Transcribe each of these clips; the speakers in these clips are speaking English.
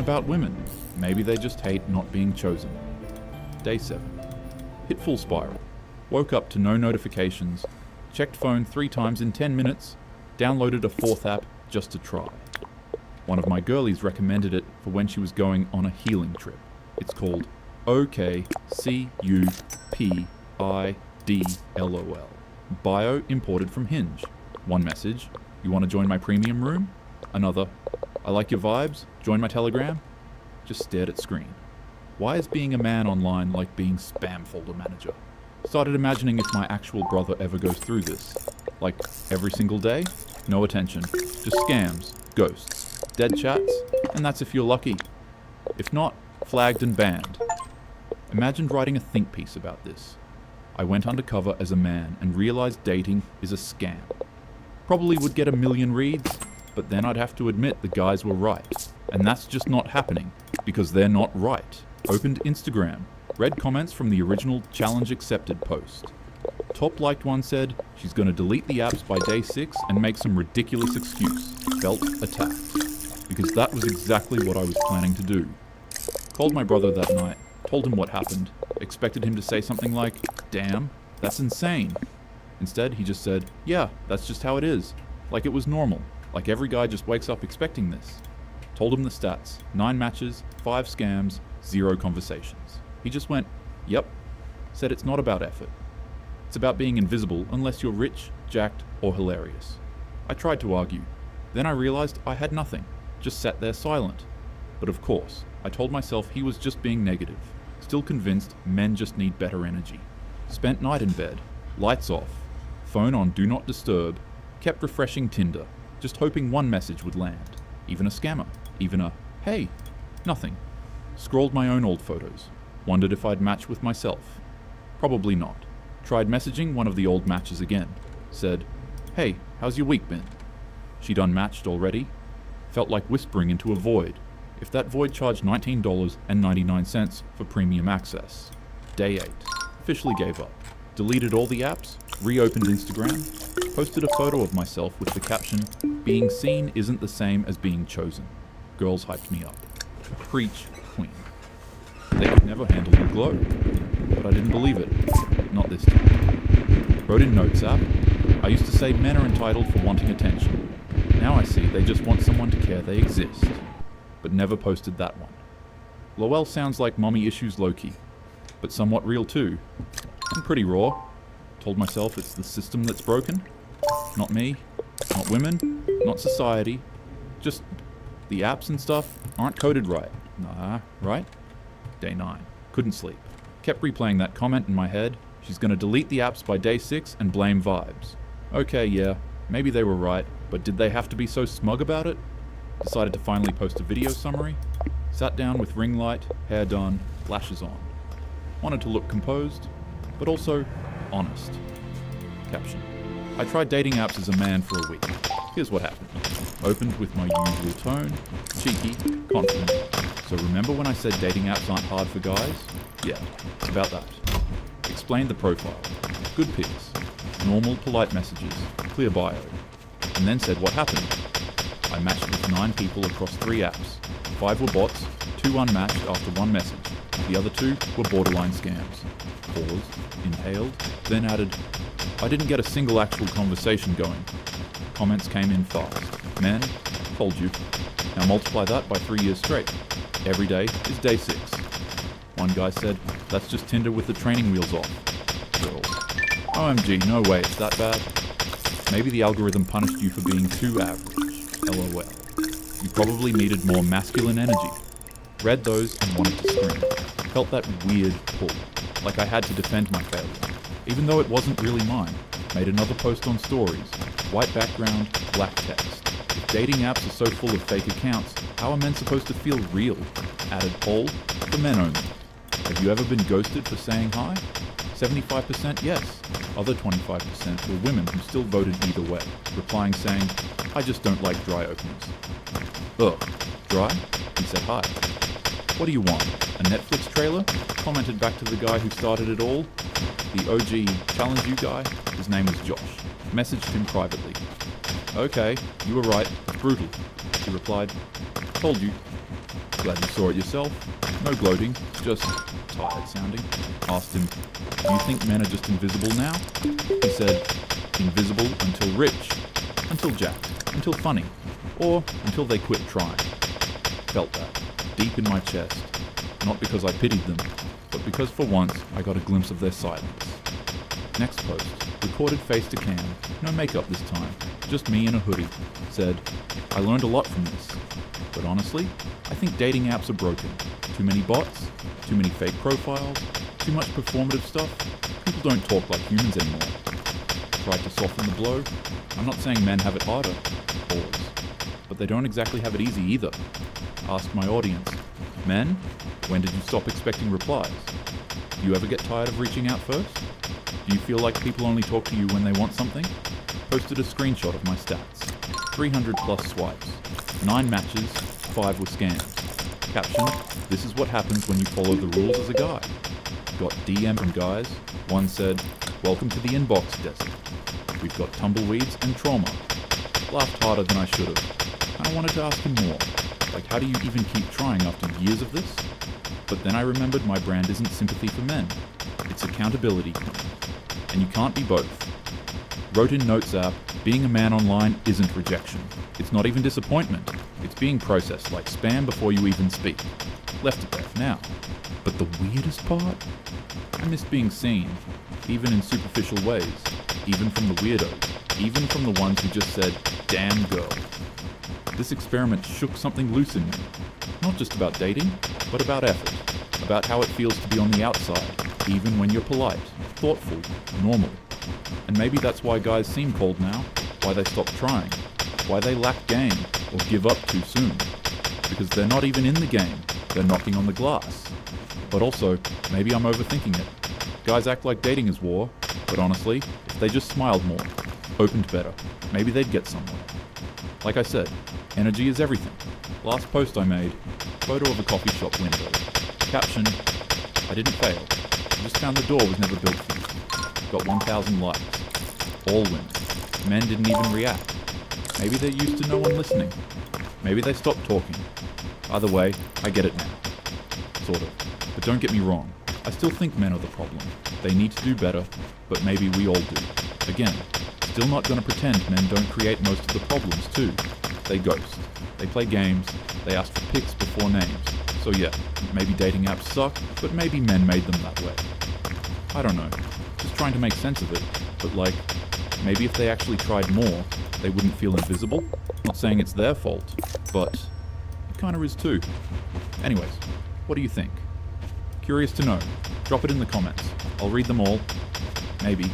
about women. Maybe they just hate not being chosen. Day 7. Hit full spiral. Woke up to no notifications. Checked phone 3 times in 10 minutes. Downloaded a 4th app just to try. One of my girlies recommended it for when she was going on a healing trip. It's called OKCUPIDLOL. Bio imported from Hinge. One message, you want to join my premium room? Another, I like your vibes, join my Telegram? Just stared at screen. Why is being a man online like being spam folder manager? Started imagining if my actual brother ever goes through this. Like, every single day? No attention. Just scams, ghosts, dead chats, and that's if you're lucky. If not, flagged and banned. Imagined writing a think piece about this. I went undercover as a man and realized dating is a scam. Probably would get 1 million reads, but then I'd have to admit the guys were right. And that's just not happening, because they're not right. Opened Instagram, read comments from the original challenge accepted post. Top liked one said, she's gonna delete the apps by day 6 and make some ridiculous excuse. Felt attacked. Because that was exactly what I was planning to do. Called my brother that night, told him what happened, expected him to say something like, damn, that's insane. Instead, he just said, yeah, that's just how it is. Like it was normal. Like every guy just wakes up expecting this. Told him the stats, 9 matches, 5 scams, 0 conversations. He just went, yep. Said it's not about effort. It's about being invisible unless you're rich, jacked, or hilarious. I tried to argue. Then I realized I had nothing. Just sat there silent. But of course, I told myself he was just being negative. Still convinced men just need better energy. Spent night in bed. Lights off. Phone on Do Not Disturb. Kept refreshing Tinder. Just hoping one message would land. Even a scammer. Even a, hey. Nothing. Scrolled my own old photos. Wondered if I'd match with myself. Probably not. Tried messaging one of the old matches again. Said, hey, how's your week been? She'd unmatched already. Felt like whispering into a void. If that void charged $19.99 for premium access. Day 8. Officially gave up. Deleted all the apps, reopened Instagram, posted a photo of myself with the caption, being seen isn't the same as being chosen. Girls hyped me up. Preach, queen. They could never handle the glow. But I didn't believe it. Not this time. Wrote in Notes app, I used to say men are entitled for wanting attention. Now I see they just want someone to care they exist. But never posted that one. Lowell sounds like mommy issues low-key, but somewhat real too. And pretty raw. Told myself it's the system that's broken. Not me, not women, not society. Just the apps and stuff aren't coded right. Nah, right? Day 9. Couldn't sleep. Kept replaying that comment in my head. She's gonna delete the apps by day 6 and blame vibes. Okay, yeah, maybe they were right, but did they have to be so smug about it? Decided to finally post a video summary. Sat down with ring light, hair done, lashes on. Wanted to look composed, but also honest. Caption. I tried dating apps as a man for a week. Here's what happened. Opened with my usual tone, cheeky, confident. So remember when I said dating apps aren't hard for guys? Yeah, it's about that. Explained the profile. Good pics. Normal, polite messages. Clear bio. And then said what happened. I matched with 9 people across 3 apps. 5 were bots, 2 unmatched after 1 message. The other 2 were borderline scams. Paused, inhaled, then added, I didn't get a single actual conversation going. Comments came in fast. Men, told you. Now multiply that by 3 years straight. Every day is day 6. One guy said, that's just Tinder with the training wheels off. Girls, OMG, no way, it's that bad. Maybe the algorithm punished you for being too average. LOL. You probably needed more masculine energy. Read those and wanted to scream. Felt that weird pull, like I had to defend my failure, even though it wasn't really mine. Made another post on stories. White background, black text. If dating apps are so full of fake accounts, how are men supposed to feel real? Added poll, for men only. Have you ever been ghosted for saying hi? 75% yes. Other 25% were women who still voted either way, replying saying, I just don't like dry openers. Ugh, dry? He said hi. What do you want? A Netflix trailer? Commented back to the guy who started it all. The OG challenge you guy, his name was Josh. Messaged him privately. Okay, you were right, brutal. He replied, told you. Glad you saw it yourself. No gloating, just tired sounding. Asked him, do you think men are just invisible now? He said, invisible until rich, until jacked, until funny, or until they quit trying. Felt that, deep in my chest. Not because I pitied them, but because for once I got a glimpse of their silence. Next post, recorded face to cam, no makeup this time, just me in a hoodie, said, I learned a lot from this, but honestly, I think dating apps are broken. Too many bots, too many fake profiles, too much performative stuff. People don't talk like humans anymore. Tried to soften the blow. I'm not saying men have it harder, pause, but they don't exactly have it easy either. Asked my audience, men, when did you stop expecting replies? Do you ever get tired of reaching out first? Do you feel like people only talk to you when they want something? Posted a screenshot of my stats. 300 plus swipes. 9 matches, 5 were scams. Caption, this is what happens when you follow the rules as a guy. Got DM from guys. One said, welcome to the inbox desert. We've got tumbleweeds and trauma. Laughed harder than I should have. And I wanted to ask him more. Like, how do you even keep trying after years of this? But then I remembered my brand isn't sympathy for men. It's accountability. And you can't be both. Wrote in Notes app, being a man online isn't rejection. It's not even disappointment. It's being processed like spam before you even speak. Left it there for now. But the weirdest part? I missed being seen, even in superficial ways, even from the weirdos, even from the ones who just said, damn girl. This experiment shook something loose in me. Not just about dating, but about effort, about how it feels to be on the outside, even when you're polite, thoughtful, normal. And maybe that's why guys seem cold now, why they stop trying, why they lack game or give up too soon. Because they're not even in the game, they're knocking on the glass. But also, maybe I'm overthinking it. Guys act like dating is war, but honestly, if they just smiled more, opened better, maybe they'd get somewhere. Like I said, energy is everything. Last post I made, photo of a coffee shop window. Caption, I didn't fail. I just found the door was never built for me. Got 1,000 likes. All women. Men didn't even react. Maybe they're used to no one listening. Maybe they stopped talking. Either way, I get it now. Sort of. But don't get me wrong. I still think men are the problem. They need to do better, but maybe we all do. Again, still not gonna pretend men don't create most of the problems too. They ghost. They play games. They ask for pics before names. So yeah, maybe dating apps suck, but maybe men made them that way. I don't know. Just trying to make sense of it. But like, maybe if they actually tried more, they wouldn't feel invisible. Not saying it's their fault, but it kinda is too. Anyways, what do you think? Curious to know. Drop it in the comments. I'll read them all. Maybe.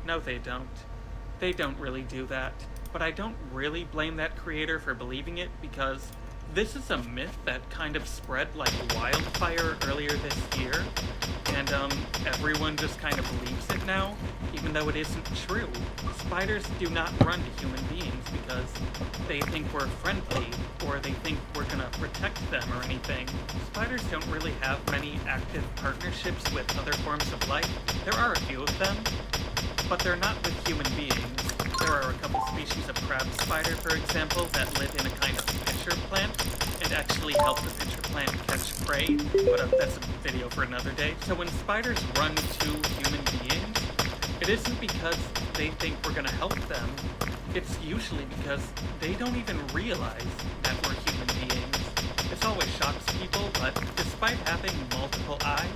No, they don't. They don't really do that. But I don't really blame that creator for believing it, because this is a myth that kind of spread like wildfire earlier this year, and everyone just kind of believes it now, even though it isn't true. Spiders do not run to human beings because they think we're friendly, or they think we're gonna protect them or anything. Spiders don't really have many active partnerships with other forms of life. There are a few of them, but they're not with human beings. There are a couple species of crab spider, for example, that live in a kind of pitcher plant and actually help the pitcher plant catch prey, but that's a video for another day. So when spiders run to human beings, it isn't because they think we're gonna help them, it's usually because they don't even realize that we're human beings. This always shocks people, but despite having multiple eyes,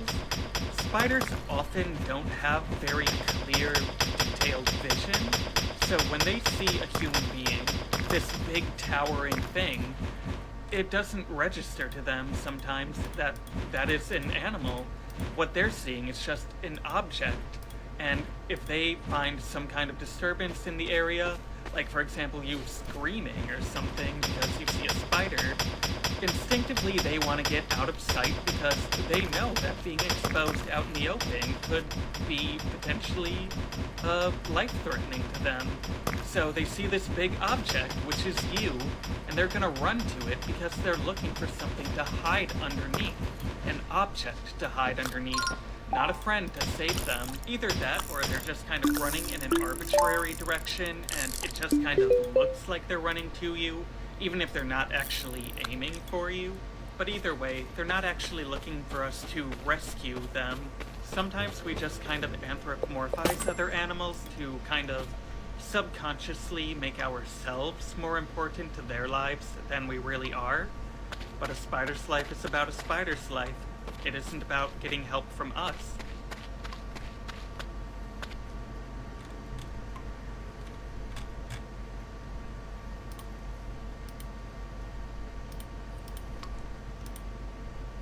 spiders often don't have very clear, detailed vision. So when they see a human being, this big towering thing, it doesn't register to them sometimes that that is an animal. What they're seeing is just an object. And if they find some kind of disturbance in the area, like for example you screaming or something because you see a spider, Instinctively, they want to get out of sight because they know that being exposed out in the open could be potentially life-threatening to them. So they see this big object, which is you, and they're gonna run to it because they're looking for something to hide underneath. An object to hide underneath, not a friend to save them. Either that, or they're just kind of running in an arbitrary direction, and it just kind of looks like they're running to you, even if they're not actually aiming for you. But either way, they're not actually looking for us to rescue them. Sometimes we just kind of anthropomorphize other animals to kind of subconsciously make ourselves more important to their lives than we really are. But a spider's life is about a spider's life. It isn't about getting help from us.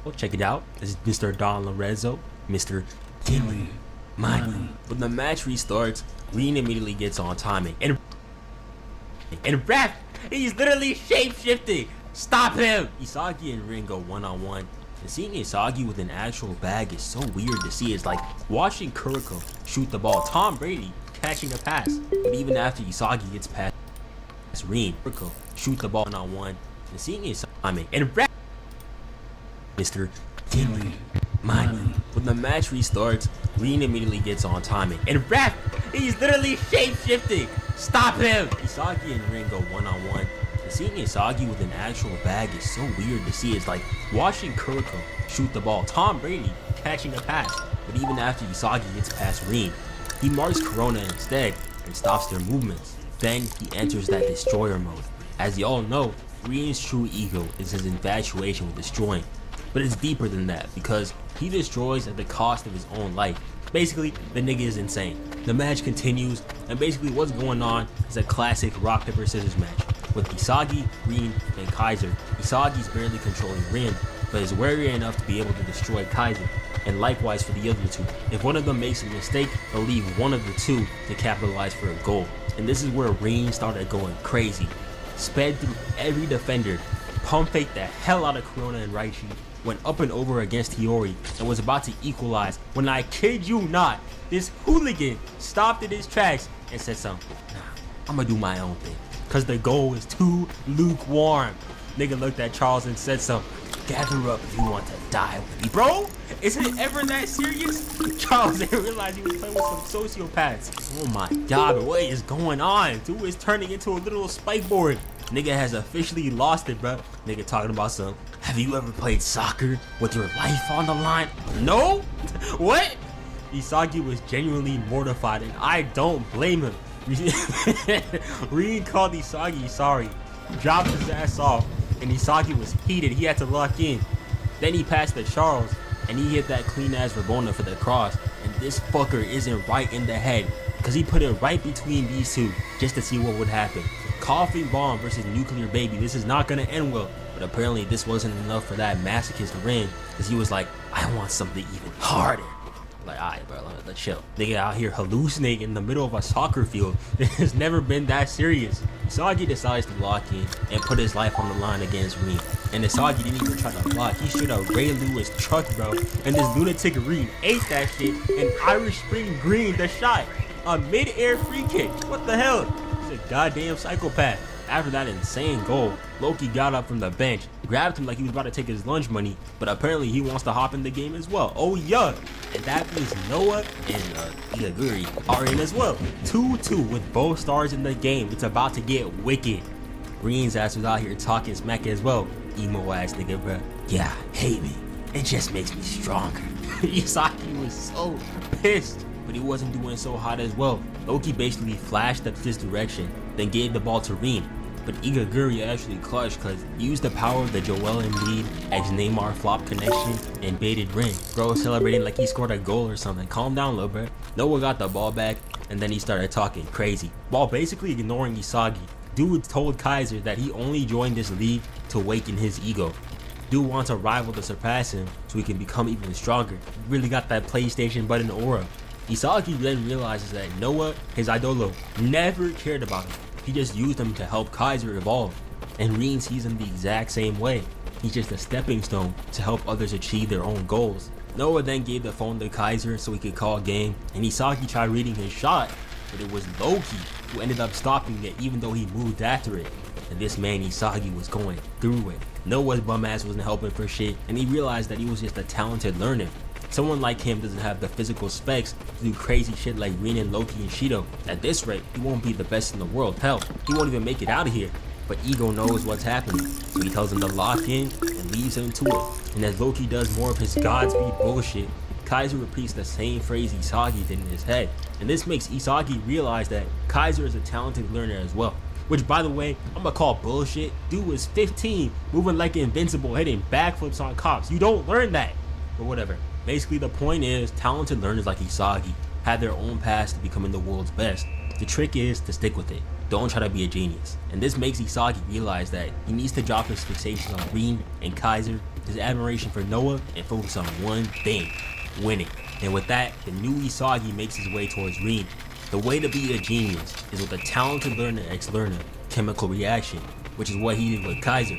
Well, check it out. This is Mr. Don Lorenzo, Mr. Give Money. When the match restarts, Green immediately gets on timing. And Ref, he's literally shape-shifting. Stop him! Isagi and Rin go one-on-one. And seeing Isagi with an actual bag is so weird to see. It's like watching Kuriko shoot the ball. Tom Brady catching a pass. But even after Isagi gets past Rin, Kuriko shoot the ball one-on-one. And seeing Isagi and Ref, Mr. Give Money. When the match restarts, Green immediately gets on timing. And Ref, he's literally shape-shifting. Stop him! Isagi and Rin go one-on-one. And seeing Isagi with an actual bag is so weird to see. It's like watching Kuriko shoot the ball. Tom Brady catching a pass. But even after Isagi gets past Rin, he marks Corona instead and stops their movements. Then he enters that destroyer mode. As y'all know, Rin's true ego is his infatuation with destroying. But it's deeper than that because he destroys at the cost of his own life. Basically, the nigga is insane. The match continues, and basically what's going on is a classic rock, paper, scissors match with Isagi, Rin, and Kaiser. Isagi's barely controlling Rin, but is wary enough to be able to destroy Kaiser, and likewise for the other two. If one of them makes a mistake, they'll leave one of the two to capitalize for a goal. And this is where Rin started going crazy. Sped through every defender, pump faked the hell out of Corona and Raichi, went up and over against Hiyori, and was about to equalize when, I kid you not, this hooligan stopped in his tracks and said something. Nah, I'm gonna do my own thing, cause the goal is too lukewarm. Nigga looked at Charles and said something. Gather up if you want to die with me. Bro, is it ever that serious? Charles didn't realize he was playing with some sociopaths. Oh my god, what is going on? Dude is turning into a little spike board. Nigga has officially lost it, bro. Nigga talking about some, have you ever played soccer with your life on the line? No? What? Isagi was genuinely mortified, and I don't blame him. Rin called Isagi sorry, dropped his ass off, and Isagi was heated. He had to lock in. Then he passed to Charles, and he hit that clean ass Rabona for the cross. And this fucker isn't right in the head, because he put it right between these two just to see what would happen. Coughing bomb versus nuclear baby. This is not gonna end well. But apparently this wasn't enough for that masochist Rin, because he was like, I want something even harder. Like, alright bro, let's chill. Nigga out here hallucinating in the middle of a soccer field. It has never been that serious. Isagi decides to lock in and put his life on the line against Rin. And Isagi didn't even try to block. He should have Ray Lewis truck, bro. And this lunatic Rin ate that shit and Irish Spring Green the shot. A mid-air free kick. What the hell? He's a goddamn psychopath. After that insane goal, Loki got up from the bench, grabbed him like he was about to take his lunch money, but apparently he wants to hop in the game as well. Oh yeah! And that means Noah and Igaguri are in as well. 2-2 with both stars in the game. It's about to get wicked. Green's ass was out here talking smack as well. Emo ass nigga, bro. Yeah, hate me. It just makes me stronger. Isaki was so pissed, but he wasn't doing so hot as well. Loki basically flashed up this direction, then gave the ball to Rin. But Igaguri actually clutched because he used the power of the Joel Embiid X Neymar flop connection and baited Rin. Bro celebrating like he scored a goal or something. Calm down, little bro. Noah got the ball back and then he started talking crazy while basically ignoring Isagi. Dude told Kaiser that he only joined this league to awaken his ego. Dude wants a rival to surpass him so he can become even stronger. He really got that PlayStation button aura. Isagi then realizes that Noah, his idolo, never cared about him. He just used him to help Kaiser evolve. And Rin sees him the exact same way. He's just a stepping stone to help others achieve their own goals. Noah then gave the phone to Kaiser so he could call game, and Isagi tried reading his shot, but it was Loki who ended up stopping it even though he moved after it. And this man Isagi was going through it. Noah's bum ass wasn't helping for shit, and he realized that he was just a talented learner. Someone like him doesn't have the physical specs to do crazy shit like Rin, Loki, and Shido. At this rate, he won't be the best in the world. Hell, he won't even make it out of here. But Ego knows what's happening, so he tells him to lock in and leaves him to it. And as Loki does more of his Godspeed bullshit, Kaiser repeats the same phrase Isagi did in his head. And this makes Isagi realize that Kaiser is a talented learner as well. Which, by the way, I'm gonna call bullshit. Dude was 15, moving like invincible, hitting backflips on cops. You don't learn that. But whatever. Basically, the point is, talented learners like Isagi have their own paths to becoming the world's best. The trick is to stick with it. Don't try to be a genius. And this makes Isagi realize that he needs to drop his fixation on Rin and Kaiser, his admiration for Noah, and focus on one thing: winning. And with that, the new Isagi makes his way towards Rin. The way to be a genius is with a talented learner ex-learner chemical reaction, which is what he did with Kaiser.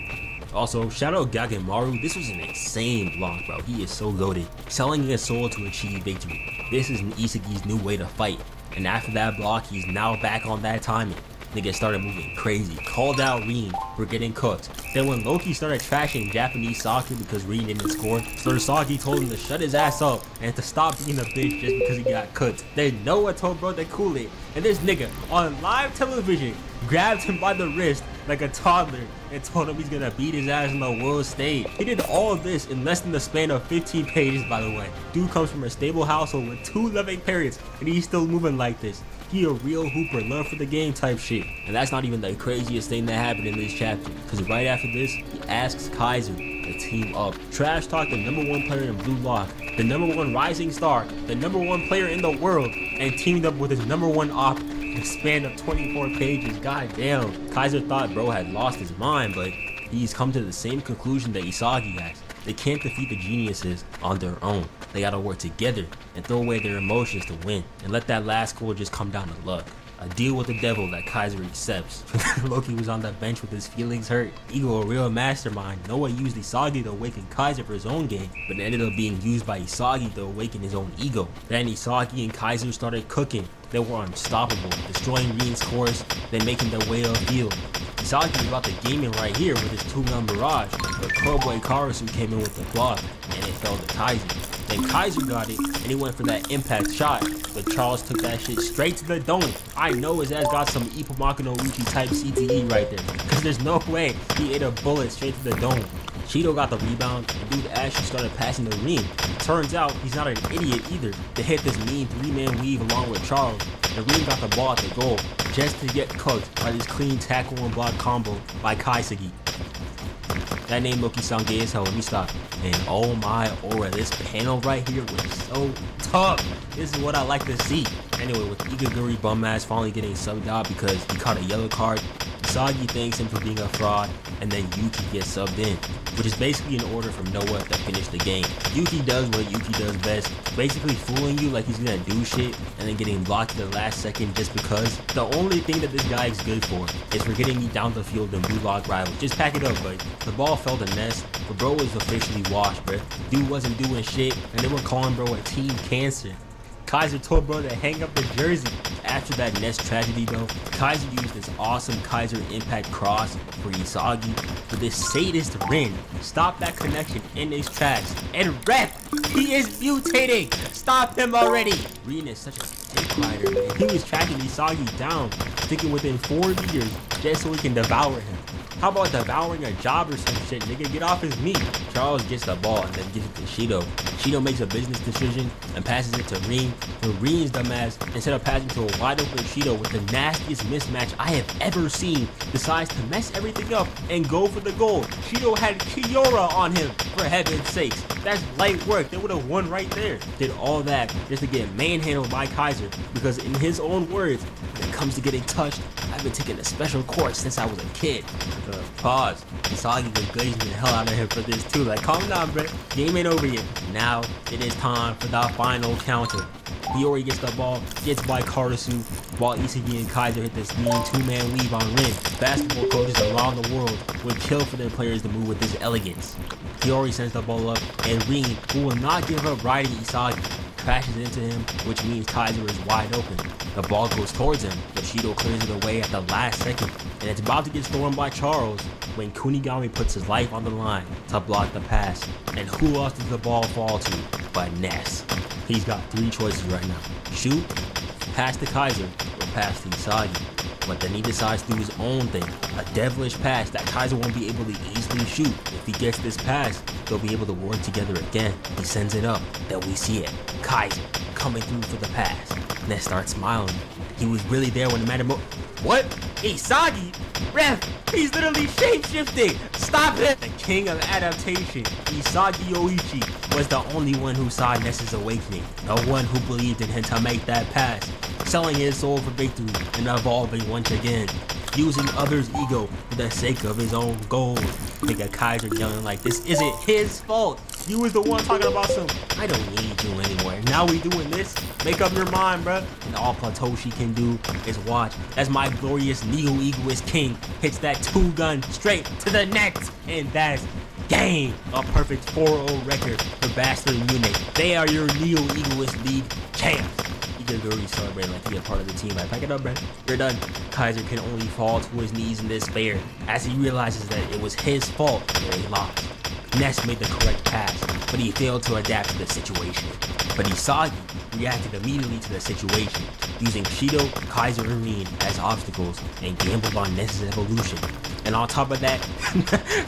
Also, shout out Gagamaru, this was an insane block, bro. He is so loaded. Selling his soul to achieve victory. This is Isagi's new way to fight. And after that block, he's now back on that timing. Nigga started moving crazy, called out Rin for getting cooked. Then when Loki started trashing Japanese soccer because Rin didn't score, Sasagi told him to shut his ass up and to stop being a bitch just because he got cooked. Then Noah told bro to cool it, and this nigga on live television grabbed him by the wrist like a toddler and told him he's gonna beat his ass on the world stage. He did all of this in less than the span of 15 pages, by the way. Dude comes from a stable household with 2 loving parents, and he's still moving like this. He a real hooper, love for the game type shit. And that's not even the craziest thing that happened in this chapter, because right after this, he asks Kaiser to team up. Trash talk the #1 player in Blue Lock, the #1 rising star, the #1 player in the world, and teamed up with his #1 op in a span of 24 pages. God damn. Kaiser thought bro had lost his mind, but he's come to the same conclusion that Isagi has. They can't defeat the geniuses on their own. They gotta work together and throw away their emotions to win, and let that last score just come down to luck. A deal with the devil that Kaiser accepts. Loki was on the bench with his feelings hurt. Ego a real mastermind. Noah used Isagi to awaken Kaiser for his own game, but it ended up being used by Isagi to awaken his own ego. Then Isagi and Kaiser started cooking. They were unstoppable, destroying Rin's course, then making their way upfield. Isagi was about to game in right here with his 2-man barrage, but Cowboy Karasu came in with the block, and it fell to Kaiser. Then Kaiser got it, and he went for that impact shot, but Charles took that shit straight to the dome. I know his ass got some Ippomaka no Uchi type CTE right there, because there's no way he ate a bullet straight to the dome. Cheeto got the rebound, and dude actually started passing the Rin. Turns out he's not an idiot either. They hit this mean 3-man weave along with Charles, and Rin got the ball at the goal, just to get cooked by this clean tackle and block combo by Kaisagi. That name Loki-san gay as hell, let me stop. And oh my aura, this panel right here was so tough. This is what I like to see. Anyway, with Igaguri bum ass finally getting subbed out because he caught a yellow card, Isagi thanks him for being a fraud, and then Yuki gets subbed in, which is basically an order from Noah to finish the game. Yuki does what Yuki does best, basically fooling you like he's gonna do shit, and then getting blocked at the last second just because. The only thing that this guy is good for is for getting me down the field in Blue Lock rivals. Just pack it up, but the ball fell to nest, but bro was officially washed, bruh. Dude wasn't doing shit, and they were calling bro a team cancer. Kaiser told bro to hang up the jersey. After that Nest tragedy though, Kaiser used this awesome Kaiser impact cross for Isagi, but this sadist Rin stopped that connection in his tracks. And ref, he is mutating! Stop him already! Rin is such a dick rider, man. He was tracking Isagi down, sticking within 4 meters just so he can devour him. How about devouring a job or some shit, nigga? Get off his meat. Charles gets the ball and then gives it to Shido. Shido makes a business decision and passes it to Rin. But Rin's dumbass, instead of passing to a wide open Shido with the nastiest mismatch I have ever seen, decides to mess everything up and go for the goal. Shido had Kiora on him, for heaven's sakes. That's light work. They would have won right there. Did all that just to get manhandled by Kaiser, because in his own words, when it comes to getting touched, I've been taking a special course since I was a kid. Pause. Isagi was glazing the hell out of him for this too. Like, calm down, bro. Game ain't over yet. Now it is time for the final counter. Hiyori gets the ball, gets by Karasu, while Isagi and Kaiser hit this mean two-man weave on Rin. Basketball coaches around the world would kill for their players to move with this elegance. Hiyori sends the ball up, and Rin, who will not give up riding Isagi, crashes into him, which means Kaiser is wide open. The ball goes towards him, but Shido clears it away at the last second, and it's about to get stolen by Charles when Kunigami puts his life on the line to block the pass. And who else does the ball fall to but Ness? He's got 3 choices right now: shoot, pass to Kaiser, or pass to Isagi. But then he decides to do his own thing, a devilish pass that Kaiser won't be able to easily shoot. If he gets this pass, they'll be able to work together again. He sends it up, then we see it. Kaiser coming through for the pass. Ness starts smiling. He was really there when the matter What? Isagi? Ref, he's literally shape-shifting. Stop it! The king of adaptation, Isagi Yoichi, was the only one who saw Ness's awakening. The one who believed in him to make that pass, selling his soul for victory and evolving once again, using others' ego for the sake of his own goals. Nigga Kaiser yelling like this isn't his fault. You was the one talking about some, I don't need you anymore. Now we doing this? Make up your mind, bruh. And all Platoshi can do is watch as my glorious neo-egoist king hits that 2-gun straight to the net. And that's game. A perfect 4-0 record for Bastard and Munich. They are your neo-egoist league champs. Igaguri celebrating like he a part of the team. Like, pack it up, man. You're done. Kaiser can only fall to his knees in despair as he realizes that it was his fault that he lost. Ness made the correct pass, but he failed to adapt to the situation. But Isagi reacted immediately to the situation, using Shido, Kaiser, and Rin as obstacles and gambled on Ness's evolution. And on top of that,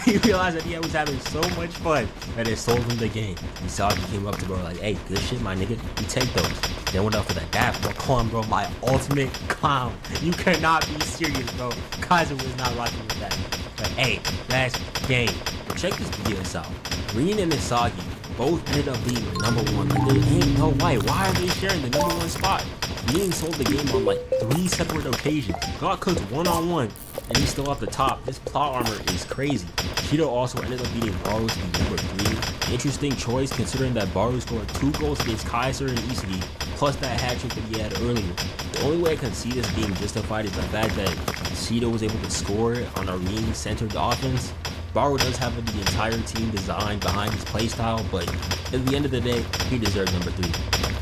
he realized that he was having so much fun that it sold him the game. Isagi came up to bro like, hey, good shit, my nigga. You take those. Then went up for the dash, bro. Calling bro my ultimate clown. You cannot be serious, bro. Kaiser was not rocking with that. But hey, that's game. Check this video out. Rin and Isagi both ended up being #1. Like, there ain't no way. Why are they sharing the #1 spot? Rin sold the game on like 3 separate occasions. Got cooked one-on-one, and he's still at the top. This plot armor is crazy. Shido also ended up beating Baru to be #3. Interesting choice considering that Baru scored 2 goals against Kaiser and Isagi, plus that hat trick that he had earlier. The only way I can see this being justified is the fact that Shido was able to score on a Rin-centered offense. Baru does have the entire team designed behind his playstyle, but at the end of the day, he deserved #3.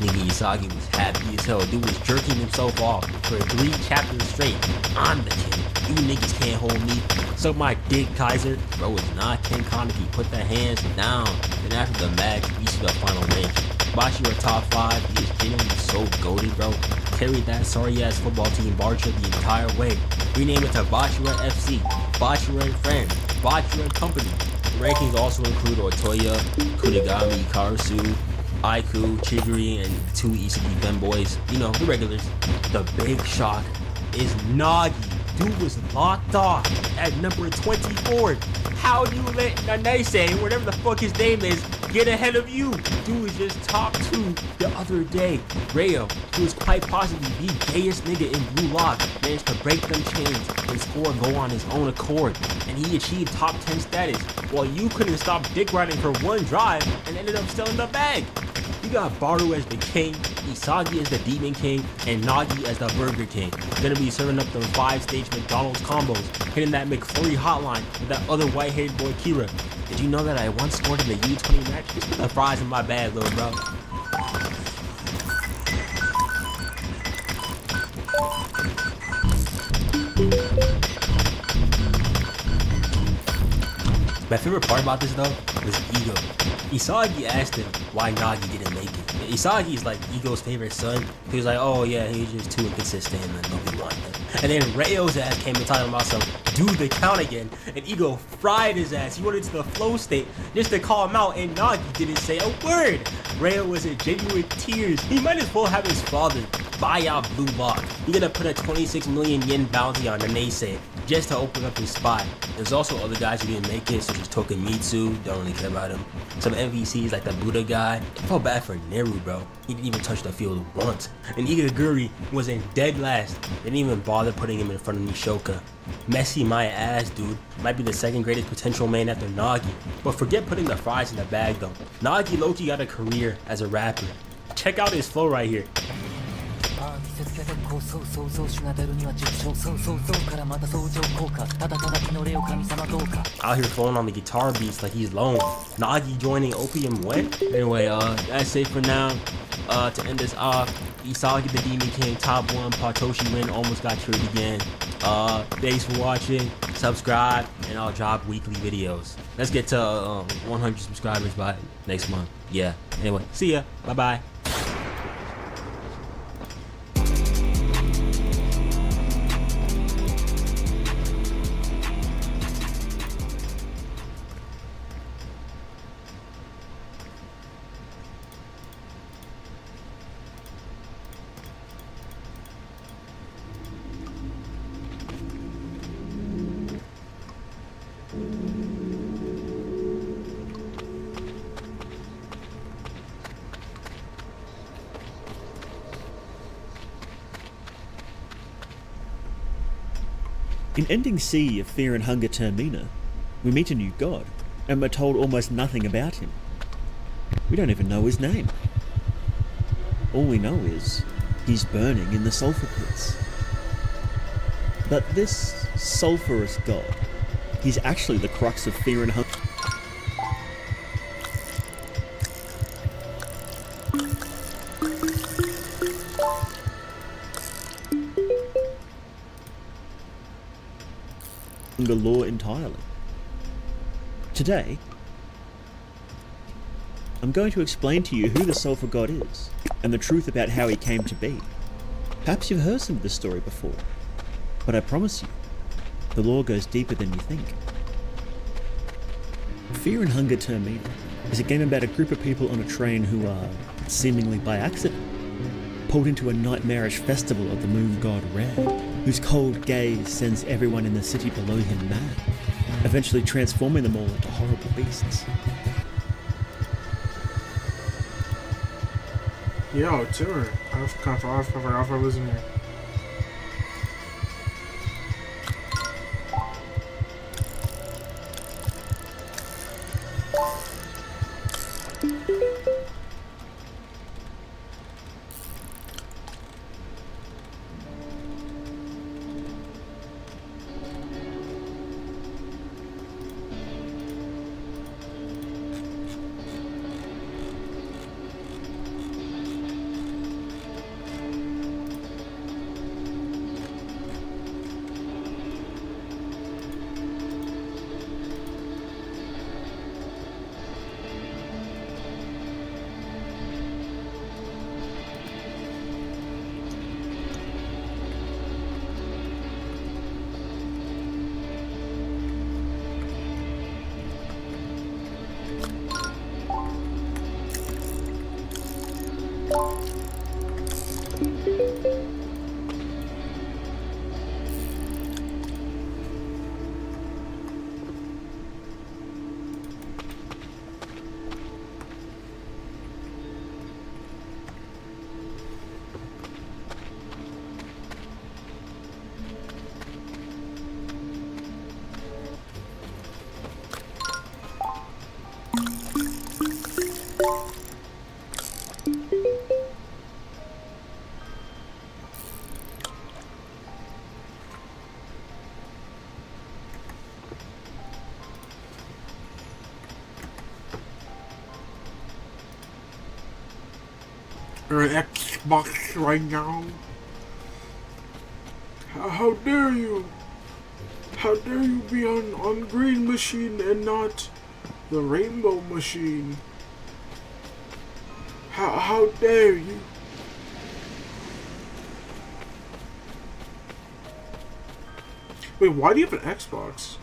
Nigga Isagi was happy as hell. Dude was jerking himself off for 3 chapters straight. I'm the king. You niggas can't hold me. So my dick, Kaiser. Bro is not Ken Kaneki. Put the hands down. Then after the match, we see the final rank. Bashira top 5. He is genuinely so goated, bro. Carried that sorry ass football team Barcha the entire way. Rename it to Bashira FC, Bashira and Friends, Bashira and Company. The rankings also include Otoya, Kunigami, Karasu, Aiku, Chigiri, and 2 Isagi femboys. You know, the regulars. The big shock is Nagi. Dude was locked off at number 24. How do you let Nanese, whatever the fuck his name is, get ahead of you? Dude was just top 2 the other day. Rayo, who was quite possibly the gayest nigga in Blue Lock, managed to break them chains and score a goal on his own accord. And he achieved top 10 status, while you couldn't stop dick riding for 1 drive and ended up stealing the bag. You got Baru as the king, Isagi as the demon king, and Nagi as the burger king. Gonna be serving up them 5-stage McDonald's combos, hitting that McFlurry hotline with that other white-haired boy Kira. Did you know that I once scored in the U20 match? Just put the fries in my bag, little bro. My favorite part about this though was Ego. Isagi asked him why Nagi didn't make it. Isagi is like Ego's favorite son. He was like, oh yeah, he's just too inconsistent and nobody wanted him. And then Rayo's ass came and talking about some do the count again. And Ego fried his ass. He went into the flow state just to call him out, and Nagi didn't say a word. Rayo was in genuine tears. He might as well have his father buy out Blue Lock. He gonna put a 26 million yen bounty on Nanese just to open up his spot. There's also other guys who didn't make it, such as Tokumitsu, don't really care about him. Some MVCs like the Buddha guy. I felt bad for Neru, bro. He didn't even touch the field once. And Igaguri was in dead last. They didn't even bother putting him in front of Nishoka. Messy my ass, dude. Might be the 2nd greatest potential man after Nagi. But forget putting the fries in the bag though. Nagi Loki got a career as a rapper. check out his flow right here. Out here flowing on the guitar beats like he's lone. Nagi joining Opium what? Anyway, that's it for now. To end this off, Isagi the Demon King, top 1, Patoshi win, almost got triggered again. Thanks for watching, subscribe, and I'll drop weekly videos. Let's get to 100 subscribers by next month. Yeah, anyway, see ya, bye-bye. In Ending C of Fear and Hunger Termina, we meet a new god, and we're told almost nothing about him. We don't even know his name. All we know is he's burning in the sulfur pits. But this sulphurous god, he's actually the crux of Fear and Hunger. Law entirely. Today, I'm going to explain to you who the Sulphur God is, and the truth about how he came to be. Perhaps you've heard some of this story before, but I promise you, the lore goes deeper than you think. Fear and Hunger Termina is a game about a group of people on a train who are, seemingly by accident, pulled into a nightmarish festival of the moon god Red, whose cold gaze sends everyone in the city below him mad, eventually transforming them all into horrible beasts. Yo, Timmer, I forgot I was in here. Or an Xbox right now. How dare you? How dare you be on green machine and not the rainbow machine? How dare you? Wait, why do you have an Xbox?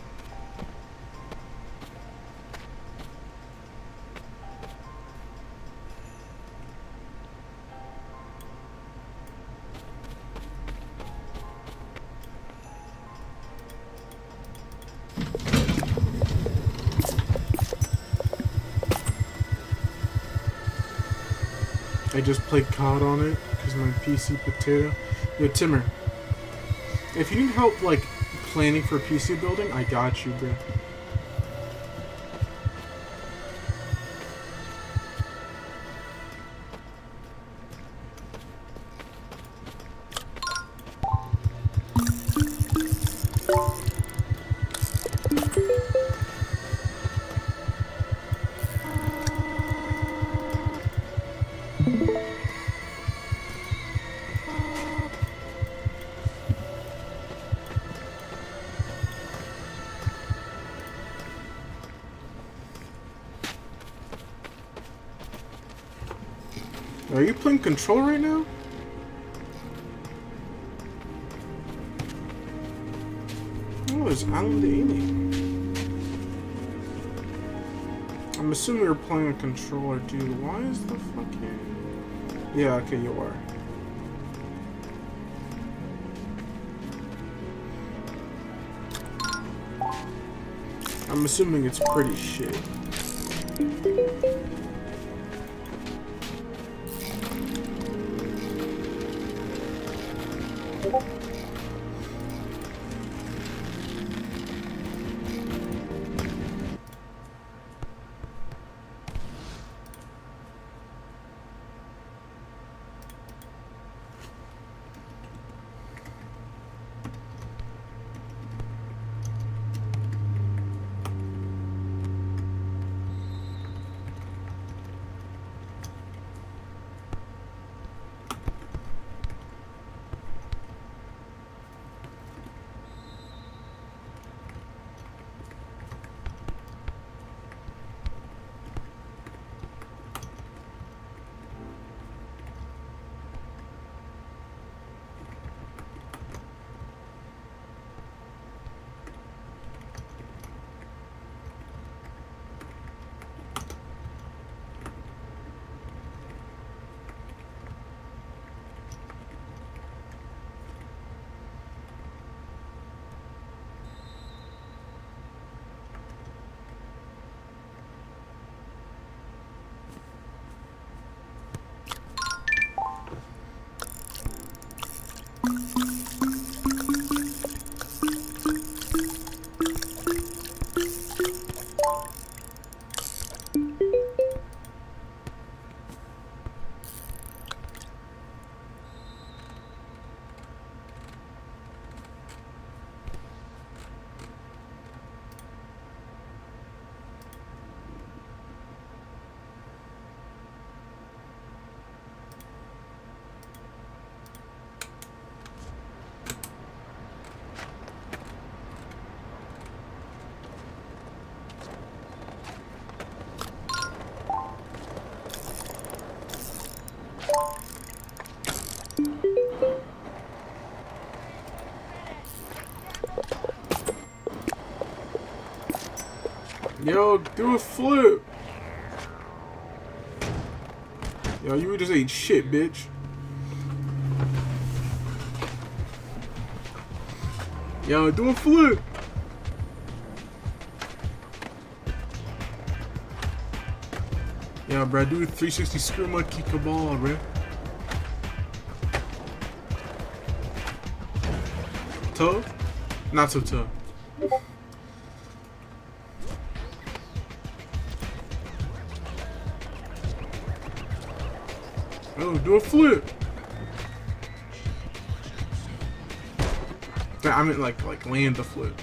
I just played COD on it because my PC potato. Yo, Timmer, if you need help, like, planning for PC building, I got you, bro. Are you playing Control right now? Oh, there's Alan the Alien. I'm assuming you're playing a controller, dude. Why is the fucking... Yeah, okay, you are. I'm assuming it's pretty shit. Yo, do a flip. Yo, you just ate shit, bitch. Yo, do a flip. Yo, bro, do a 360 screw my kick a ball, bro. Tough? Not so tough. Oh, do a flip. I mean, like land the flip.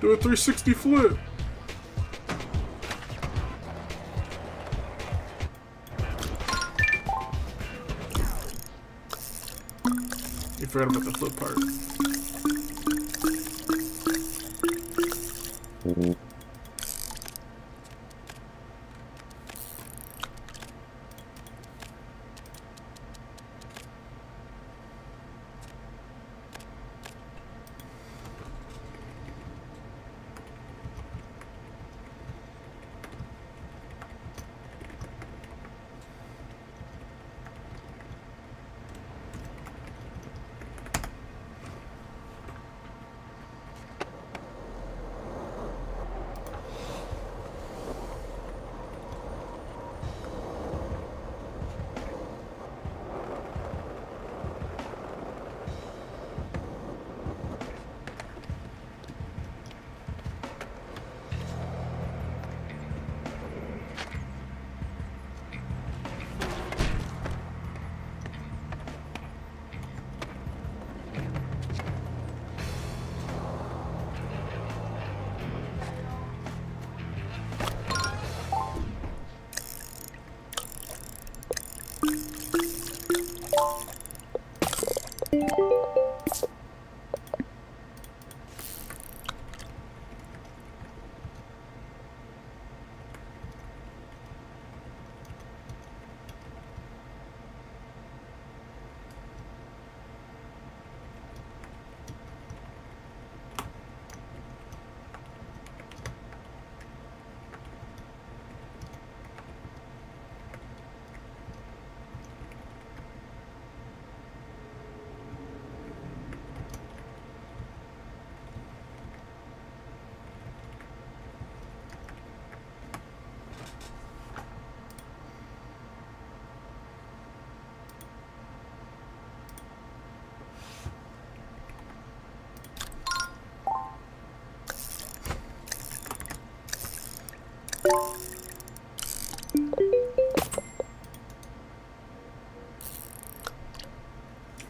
Do a 360 flip. You forgot about the flip part.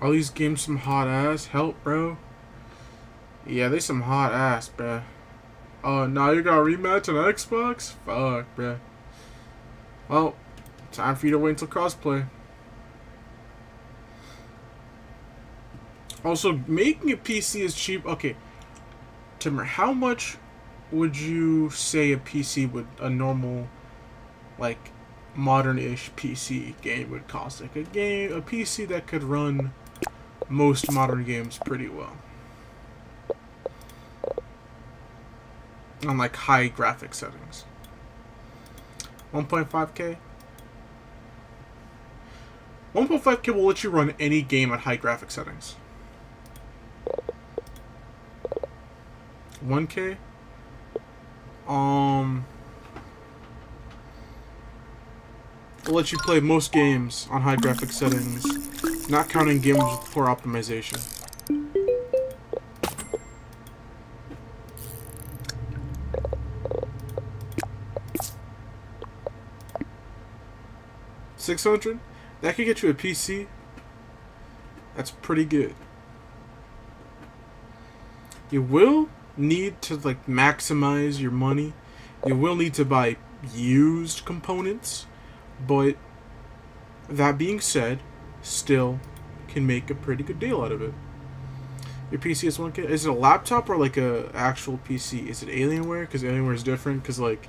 All these games some hot ass. Help, bro. Yeah, they some hot ass, bruh. Oh, now you got a rematch on Xbox? Fuck, bruh. Well, time for you to wait until crossplay. Also, making a PC is cheap. Okay, Timmer, how much would you say a PC would, a normal, like, modern-ish PC game would cost? Like a PC that could run most modern games pretty well. On like high graphic settings. 1.5K? 1.5K will let you run any game at high graphic settings. 1K? Will let you play most games on high graphic settings, not counting games with poor optimization. $600? That could get you a PC. That's pretty good. You will need to like maximize your money. You will need to buy used components, but that being said, still can make a pretty good deal out of it. Your PC is 1K. Is it a laptop or like a actual PC? Is it Alienware? Because Alienware is different. Because like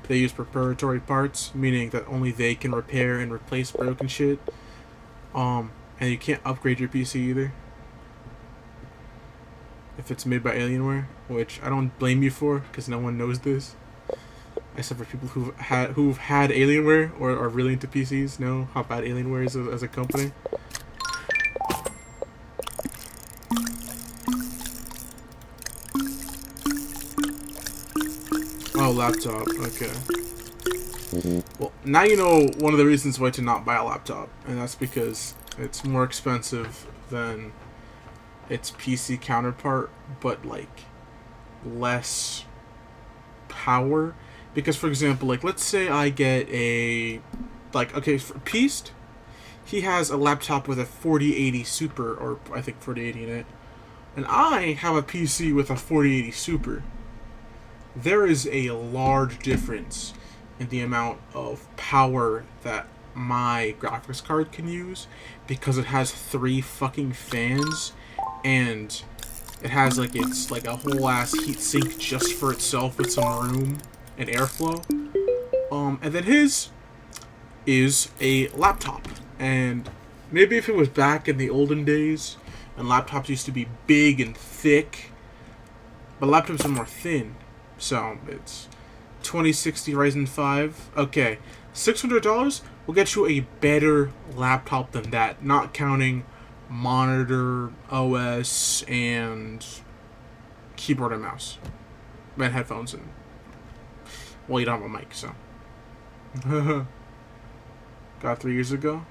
they use proprietary parts, meaning that only they can repair and replace broken shit. And you can't upgrade your PC either if it's made by Alienware, which I don't blame you for, because no one knows this, except for people who've had Alienware or are really into PCs know how bad Alienware is as a company. Oh, laptop. Okay. Well, now you know one of the reasons why to not buy a laptop, and that's because it's more expensive than its PC counterpart, but like less power. Because for example, like let's say I get a okay, for Peast, he has a laptop with a 4080 Super, or I think 4080 in it, and I have a PC with a 4080 Super. There is a large difference in the amount of power that my graphics card can use, because it has 3 fucking fans, and it has like it's like a whole ass heat sink just for itself with some room and airflow. And then his is a laptop, and maybe if it was back in the olden days and laptops used to be big and thick, but laptops are more thin. So it's 2060 Ryzen 5. Okay, $600 will get you a better laptop than that, not counting monitor, OS, and keyboard and mouse, and headphones, and well, you don't have a mic, so. Got 3 years ago.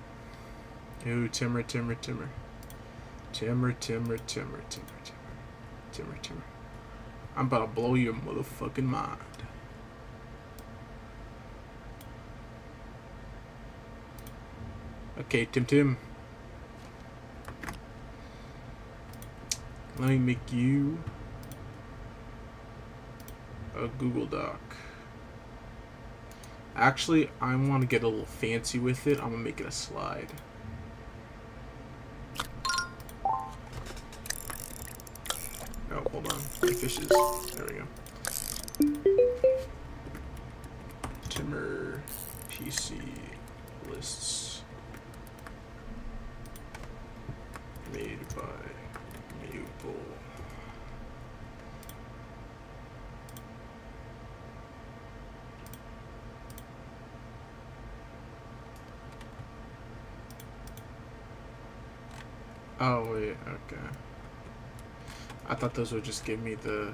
Ooh, Timmer. I'm about to blow your motherfucking mind. Okay, Tim. Let me make you a Google Doc. Actually, I want to get a little fancy with it. I'm gonna make it a slide. images. There we go. Timmer PC lists made by Maple. Oh wait, okay. I thought those would just give me the...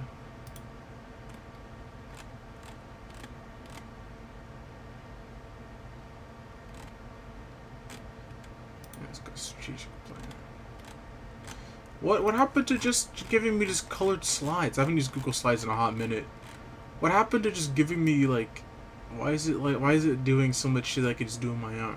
Let's go strategic plan. What happened to just giving me just colored slides? I haven't used Google Slides in a hot minute. What happened to just giving me like why is it doing so much shit I could just do on my own?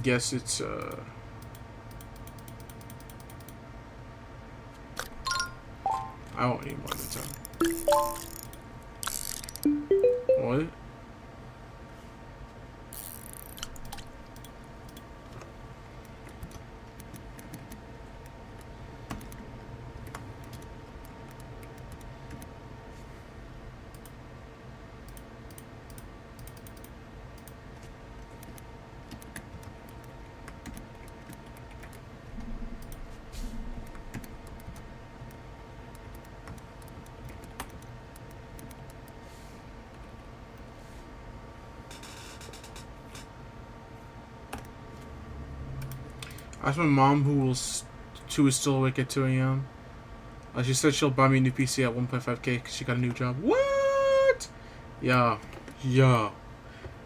Guess it's I won't need more than 10. What? I asked my mom, who is still awake at 2 a.m. She said she'll buy me a new PC at 1.5k because she got a new job. What? Yeah.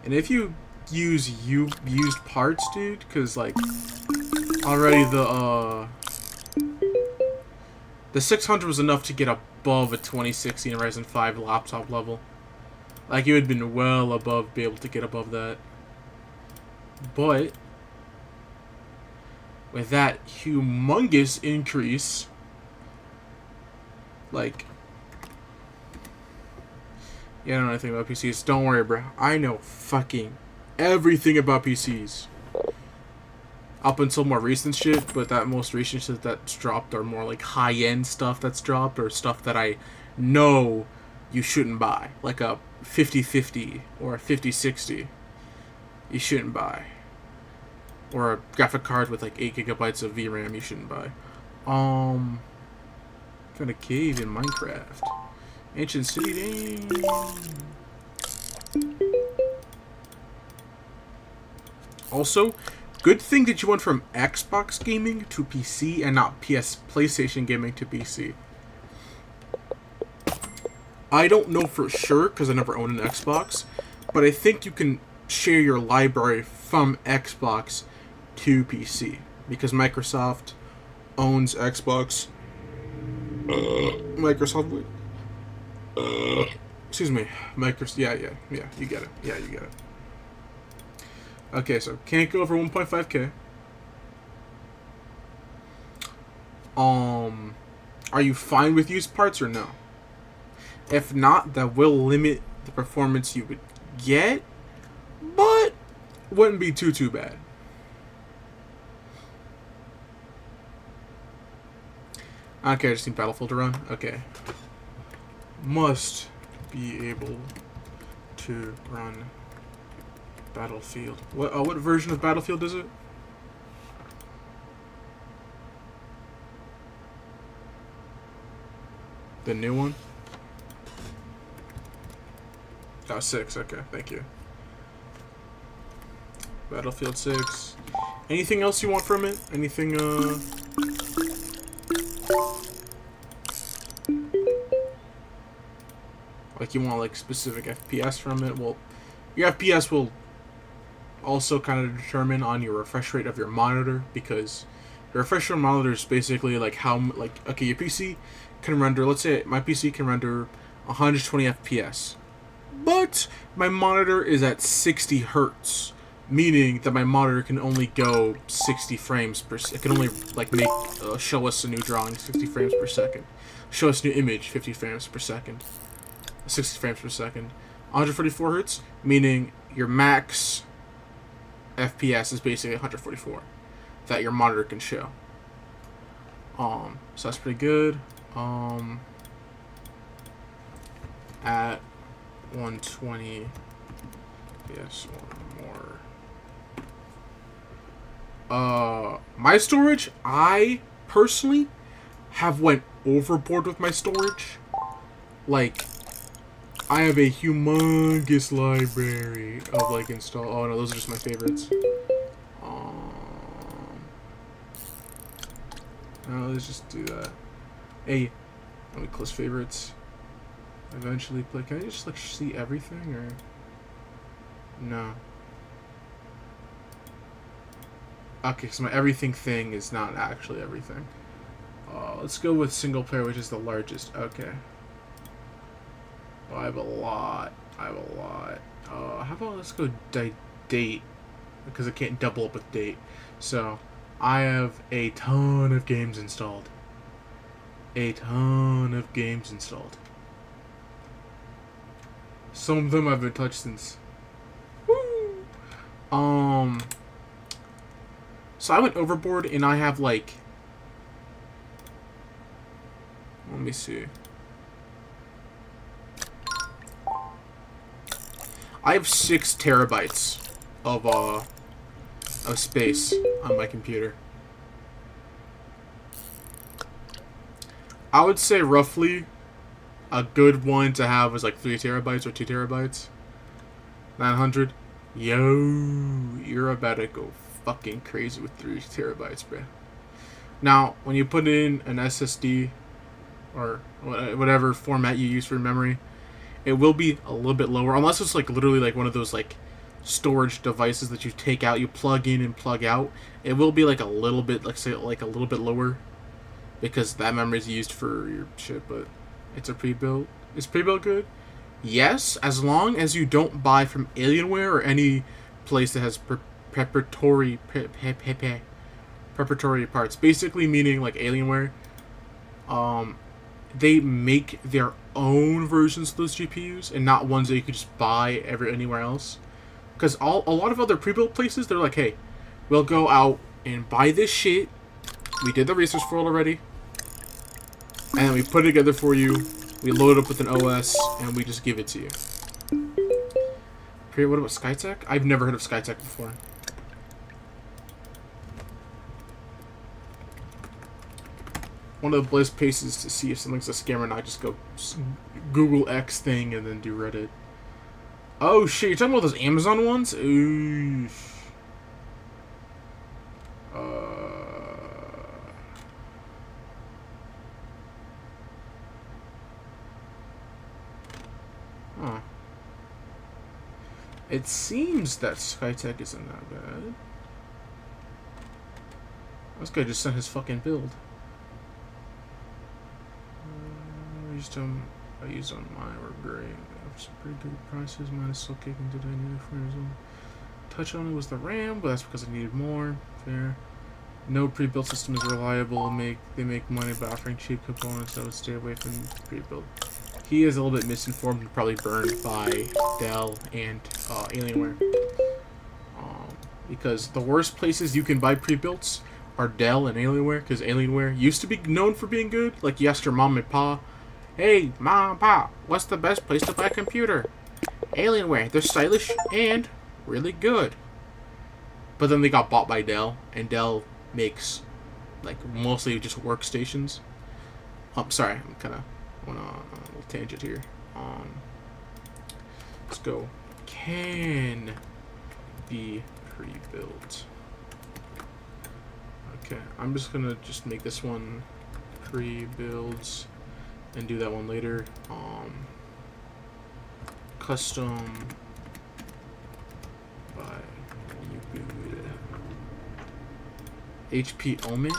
And if you use used parts, dude, because like already the 600 was enough to get above a 2016 Ryzen 5 laptop level. Like, it would have been well above, be able to get above that. But with that humongous increase, like, you don't know anything about PCs. Don't worry, bro. I know fucking everything about PCs. Up until more recent shit, but that most recent shit that's dropped are more like high-end stuff that's dropped, or stuff that I know you shouldn't buy. Like a 5050 or a 5060. You shouldn't buy. Or a graphic card with like 8 gigabytes of VRAM you shouldn't buy. Found a cave in Minecraft. Ancient city, dang. Also, good thing that you went from Xbox gaming to PC and not PlayStation gaming to PC. I don't know for sure because I never owned an Xbox, but I think you can share your library from Xbox to PC because Microsoft owns Xbox. Microsoft. Excuse me. Microsoft. Yeah. You get it. Yeah, you get it. Okay, so can't go over 1.5k. Are you fine with used parts or no? If not, that will limit the performance you would get, but wouldn't be too bad. Okay, I just need Battlefield to run. Okay. Must be able to run Battlefield. What version of Battlefield is it? The new one? Oh, 6. Okay, thank you. Battlefield 6. Anything else you want from it? Anything, like you want like specific FPS from it? Well, your FPS will also kind of determine on your refresh rate of your monitor, because your refresh rate monitor is basically like how, like, okay, your PC can render, let's say my PC can render 120 FPS, but my monitor is at 60 hertz, meaning that my monitor can only go 60 frames per second. It can only like make show us a new drawing 60 frames per second, show us a new image 50 frames per second, 60 frames per second. 144 hertz, meaning your max FPS is basically 144 that your monitor can show. So that's pretty good. At 120, yes, one more. My storage, I personally have went overboard with my storage. Like, I have a humongous library of like install. Oh no, those are just my favorites. No, let's just do that. Hey, let me close favorites. Eventually play. Can I just like see everything or no? Okay, because my everything thing is not actually everything. Let's go with single player, which is the largest. Okay. Oh, I have a lot. How about let's go date, because I can't double up with date. So I have a ton of games installed. Some of them I've been touched since. Woo! So I went overboard and I have like, let me see. I have 6 terabytes of space on my computer. I would say roughly a good one to have is like 3 terabytes or 2 terabytes. 900. Yo, you're about to go fucking crazy with 3 terabytes, bro. Now, when you put in an SSD or whatever format you use for memory, it will be a little bit lower, unless it's like literally like one of those like storage devices that you take out, you plug in and plug out. It will be like a little bit, like say like a little bit lower, because that memory is used for your shit. But it's a pre-built. Is pre-built good? Yes, as long as you don't buy from Alienware or any place that has preparatory parts. Basically meaning like Alienware. They make their own versions of those GPUs and not ones that you could just buy anywhere else. Because a lot of other pre-built places, they're like, hey, we'll go out and buy this shit. We did the research for it already. And then we put it together for you. We load it up with an OS and we just give it to you. What about Skytech? I've never heard of Skytech before. One of the best places to see if something's a scam or not, just go Google X thing and then do Reddit. Oh shit, you're talking about those Amazon ones? Ooh. Huh. It seems that Skytech isn't that bad. This guy just sent his fucking build. I used on mine were great. Some pretty good prices. Mine is still kicking today. I needed 4 years old. Touch only was the RAM, but that's because I needed more. Fair. No pre-built system is reliable. They make money by offering cheap components. I would stay away from pre-built. He is a little bit misinformed and probably burned by Dell and Alienware. Because the worst places you can buy pre-builts are Dell and Alienware, because Alienware used to be known for being good. Like you asked your mom and pa, hey, mom and pa, what's the best place to buy a computer? Alienware. They're stylish and really good. But then they got bought by Dell, and Dell makes like mostly just workstations. Sorry, I'm kind of on a little tangent here. Let's go. Can be pre-built. Okay, I'm just gonna make this one pre-builds and do that one later. Custom by HP Omen.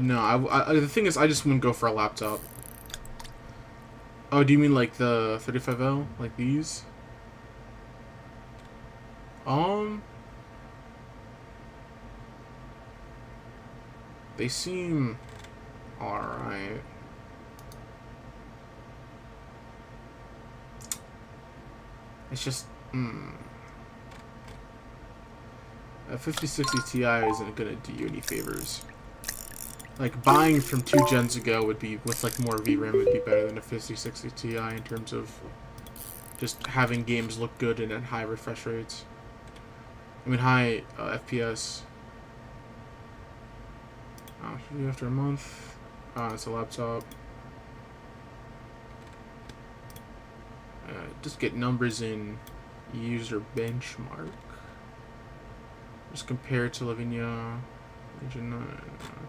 No, the thing is, I just wouldn't go for a laptop. Oh, do you mean like the 35L? Like these? They seem alright. It's just, a 5060 Ti isn't gonna do you any favors. Like, buying from 2 gens ago would be, with like more VRAM, would be better than a 5060 Ti in terms of just having games look good and at high refresh rates. I mean, high FPS. Should be after a month. It's a laptop. Just get numbers in user benchmark. Just compare to Lavinia. Region 9.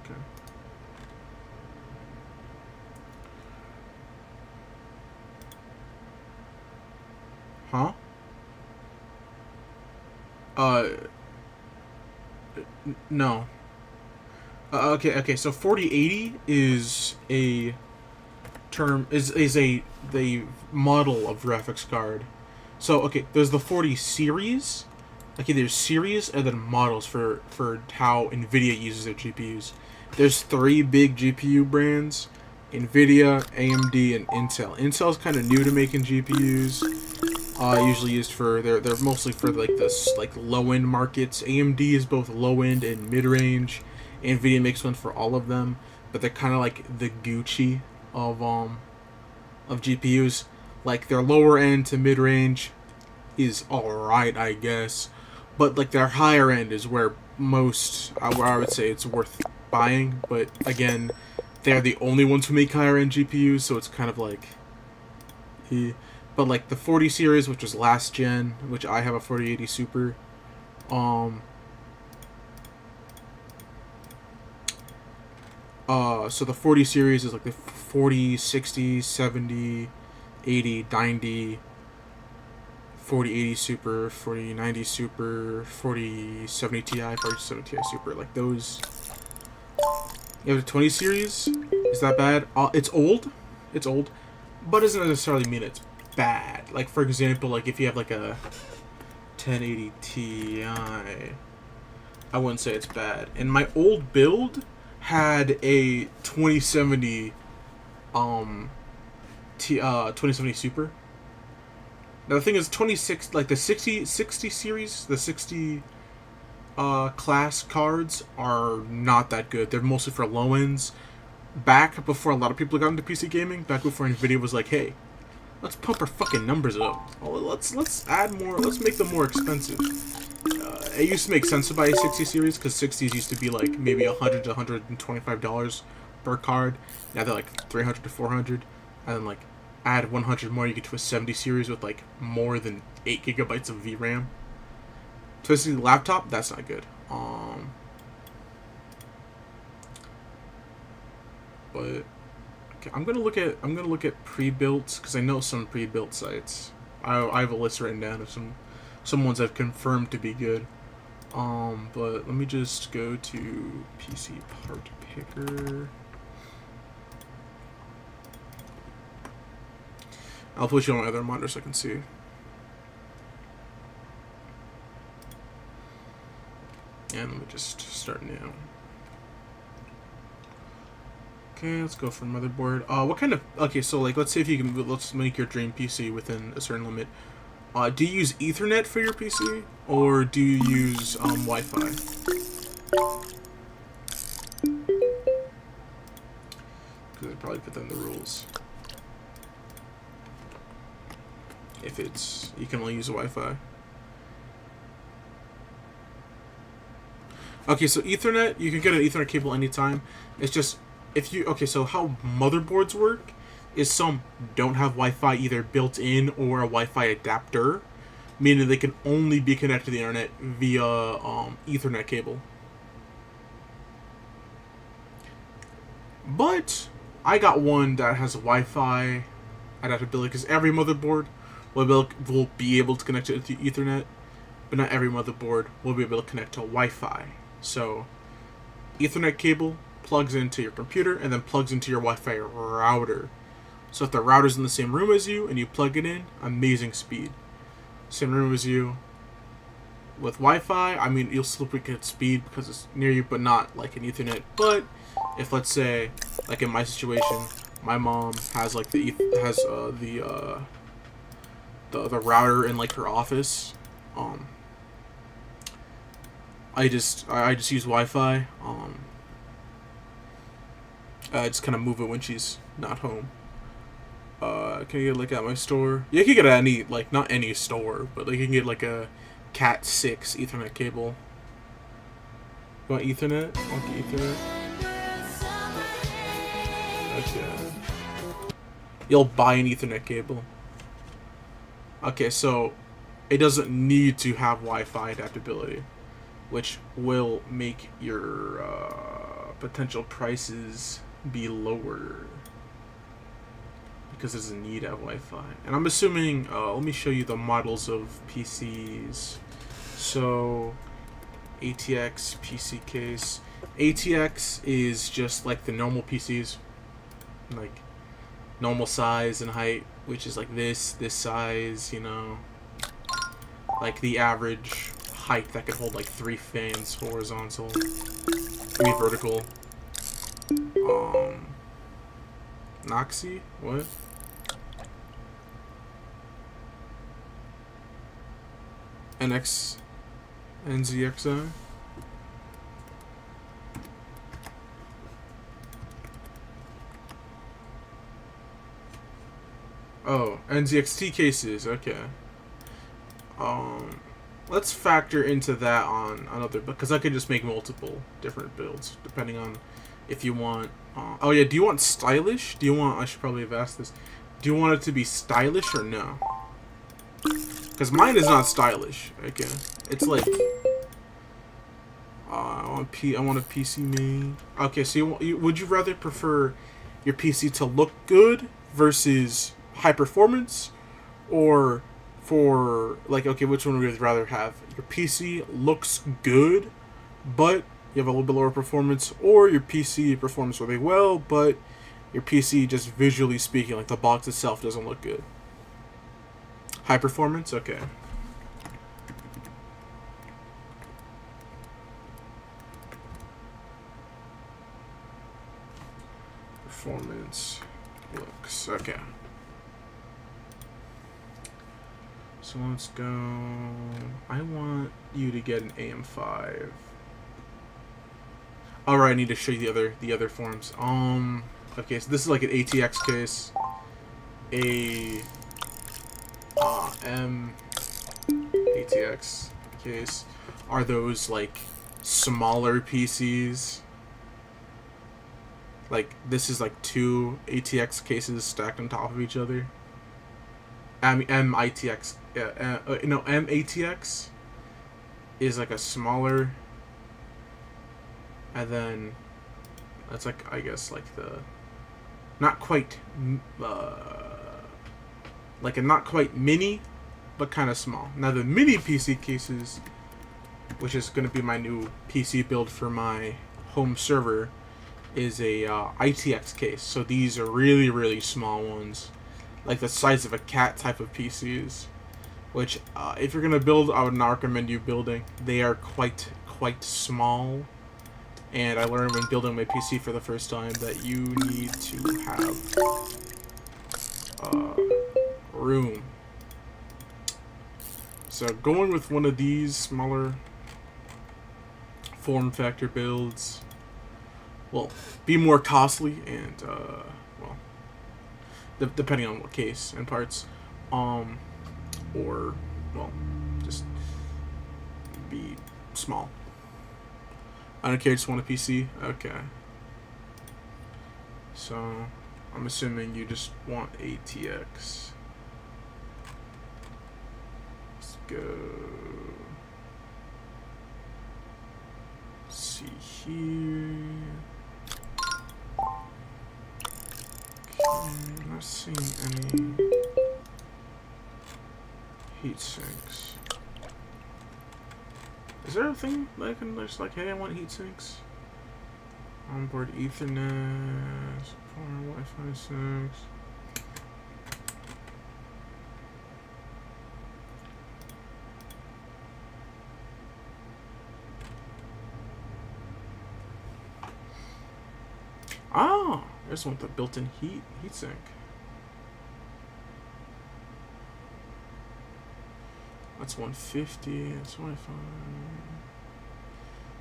Okay. Huh? No. Okay, so 4080 is a term, is the model of graphics card. So, okay, there's the 40 series. Okay, there's series and then models for how NVIDIA uses their GPUs. There's 3 big GPU brands: NVIDIA, AMD, and Intel. Intel's kind of new to making GPUs. Usually used for they're mostly for like this like low end markets. AMD is both low end and mid range. NVIDIA makes one for all of them, but they're kind of like the Gucci of GPUs. Like their lower end to mid range is alright, I guess, but like their higher end is where I would say it's worth buying. But again, they're the only ones who make higher end GPUs, so it's kind of like. But like the 40 series, which was last gen, which I have a 4080 Super, so the 40 series is like the 40, 60, 70, 80, 90, 4080 Super, 4090 Super, 4070 Ti, 4070 Ti Super, like those. You have the 20 series. Is that bad? It's old, but doesn't necessarily mean it's bad. Like for example, like if you have like a 1080 Ti, I wouldn't say it's bad. And my old build had a 2070 2070 Super. Now the thing is, 26, like the 60 series, the 60 class cards are not that good. They're mostly for low ends. Back before a lot of people got into PC gaming, back before NVIDIA was like, hey, let's pump our fucking numbers up. Let's add more. Let's make them more expensive. It used to make sense to buy a 60 series because 60s used to be like maybe $100 to $125 per card. Now they're like $300 to $400, and then like add 100 more, you get to a 70 series with like more than 8 gigabytes of VRAM. Especially laptop, that's not good. But okay, I'm gonna look at pre-built because I know some pre-built sites. I have a list written down of some ones I've confirmed to be good. But let me just go to PC part picker. I'll put you on my other monitor so I can see. And let me just start now. Okay, let's go for motherboard. What kind of... Okay, so, like, let's say if you can... Let's make your dream PC within a certain limit. Do you use Ethernet for your PC? Or do you use, Wi-Fi? Because I probably put that in the rules. If it's... You can only use Wi-Fi. Okay, so Ethernet, you can get an Ethernet cable anytime. It's just... If you... Okay, so how motherboards work is some don't have Wi-Fi either built in or a Wi-Fi adapter, meaning they can only be connected to the internet via Ethernet cable. But I got one that has Wi-Fi adaptability because every motherboard will be able to connect it to Ethernet, but not every motherboard will be able to connect to Wi-Fi. So Ethernet cable plugs into your computer and then plugs into your Wi-Fi router. So if the router's in the same room as you and you plug it in, amazing speed. Same room as you, with Wi-Fi, I mean, you'll still get speed because it's near you, but not like an Ethernet. But if, let's say, like in my situation, my mom has like the router in like her office, I just use Wi-Fi. I just kind of move it when she's not home. Can you get like at my store? Yeah, you can get at any, like, not any store, but like you can get like a Cat 6 Ethernet cable. You want Ethernet? I want the Ethernet. Okay. You'll buy an Ethernet cable. Okay, so it doesn't need to have Wi-Fi adaptability, which will make your potential prices be lower because it doesn't need to have Wi-Fi. And I'm assuming, let me show you the models of PCs. So, ATX PC case. ATX is just like the normal PCs, like normal size and height, which is like this size, you know, like the average height that could hold like 3 fans horizontal, 3 vertical. Noxy? What? NZXI? Oh, NZXT cases, okay. Let's factor into that on another, because I could just make multiple different builds, depending on if you want, oh yeah, do you want stylish? Do you want, I should probably have asked this, do you want it to be stylish or no? Because mine is not stylish, okay. It's like, I want a PC main. Okay, so would you rather prefer your PC to look good versus high performance, or for like, okay, which one would you rather have? Your PC looks good, but you have a little bit lower performance, or your PC performs really well, but your PC, just visually speaking, like the box itself doesn't look good. High performance, okay. Performance looks, okay. So let's go. I want you to get an AM5. Alright, I need to show you the other forms. Okay, so this is like an ATX case. M ATX case. Are those like smaller PCs? Like, this is like 2 ATX cases stacked on top of each other. MITX, yeah, no, MATX is like a smaller, and then that's like, I guess, like the not quite like a not quite mini, but kind of small. Now the mini PC cases, which is going to be my new PC build for my home server, is a ITX case. So these are really, really small ones, like the size of a cat type of PCs, which if you're gonna build, I would not recommend you building. They are quite small, and I learned when building my PC for the first time that you need to have room. So going with one of these smaller form factor builds will be more costly, and well, depending on what case and parts, or, well, just be small. I don't care, just want a PC? Okay. So, I'm assuming you just want ATX. Let's go. Let's see here. I'm not seeing any heat sinks. Is there a thing that I can just like, hey, I want heat sinks? Onboard Ethernet, support Wi-Fi 6. Oh, there's one with the built-in heatsink. That's 150. That's 25.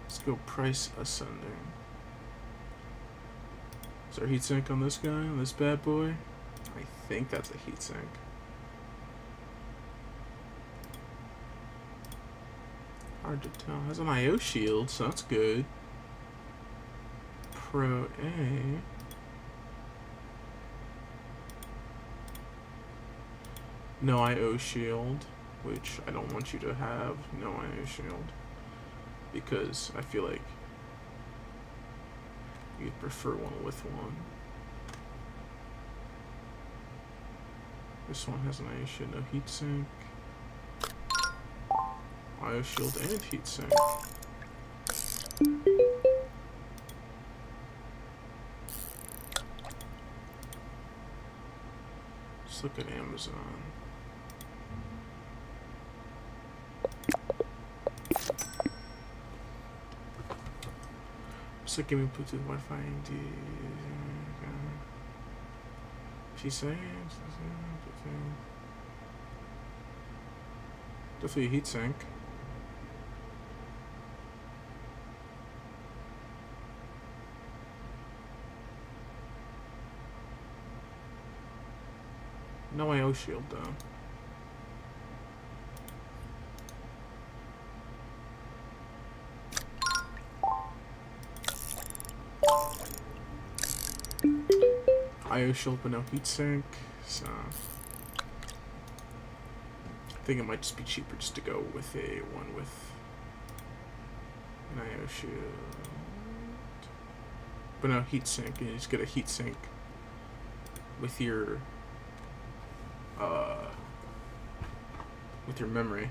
Let's go price ascending. Is there a heatsink on this guy? On this bad boy? I think that's a heatsink. Hard to tell. Has an IO shield, so that's good. Pro A. No IO shield, which I don't want you to have. No IO shield. Because I feel like you'd prefer one with one. This one has an IO shield, no heatsink. IO shield and heatsink. Just look at Amazon. Just like give me Bluetooth Wi-Fi AD. She says definitely a heatsink. No IO shield though. IO shield but no heatsink, so I think it might just be cheaper just to go with a one with an IO shield. But no heatsink, and you just get a heatsink with your memory.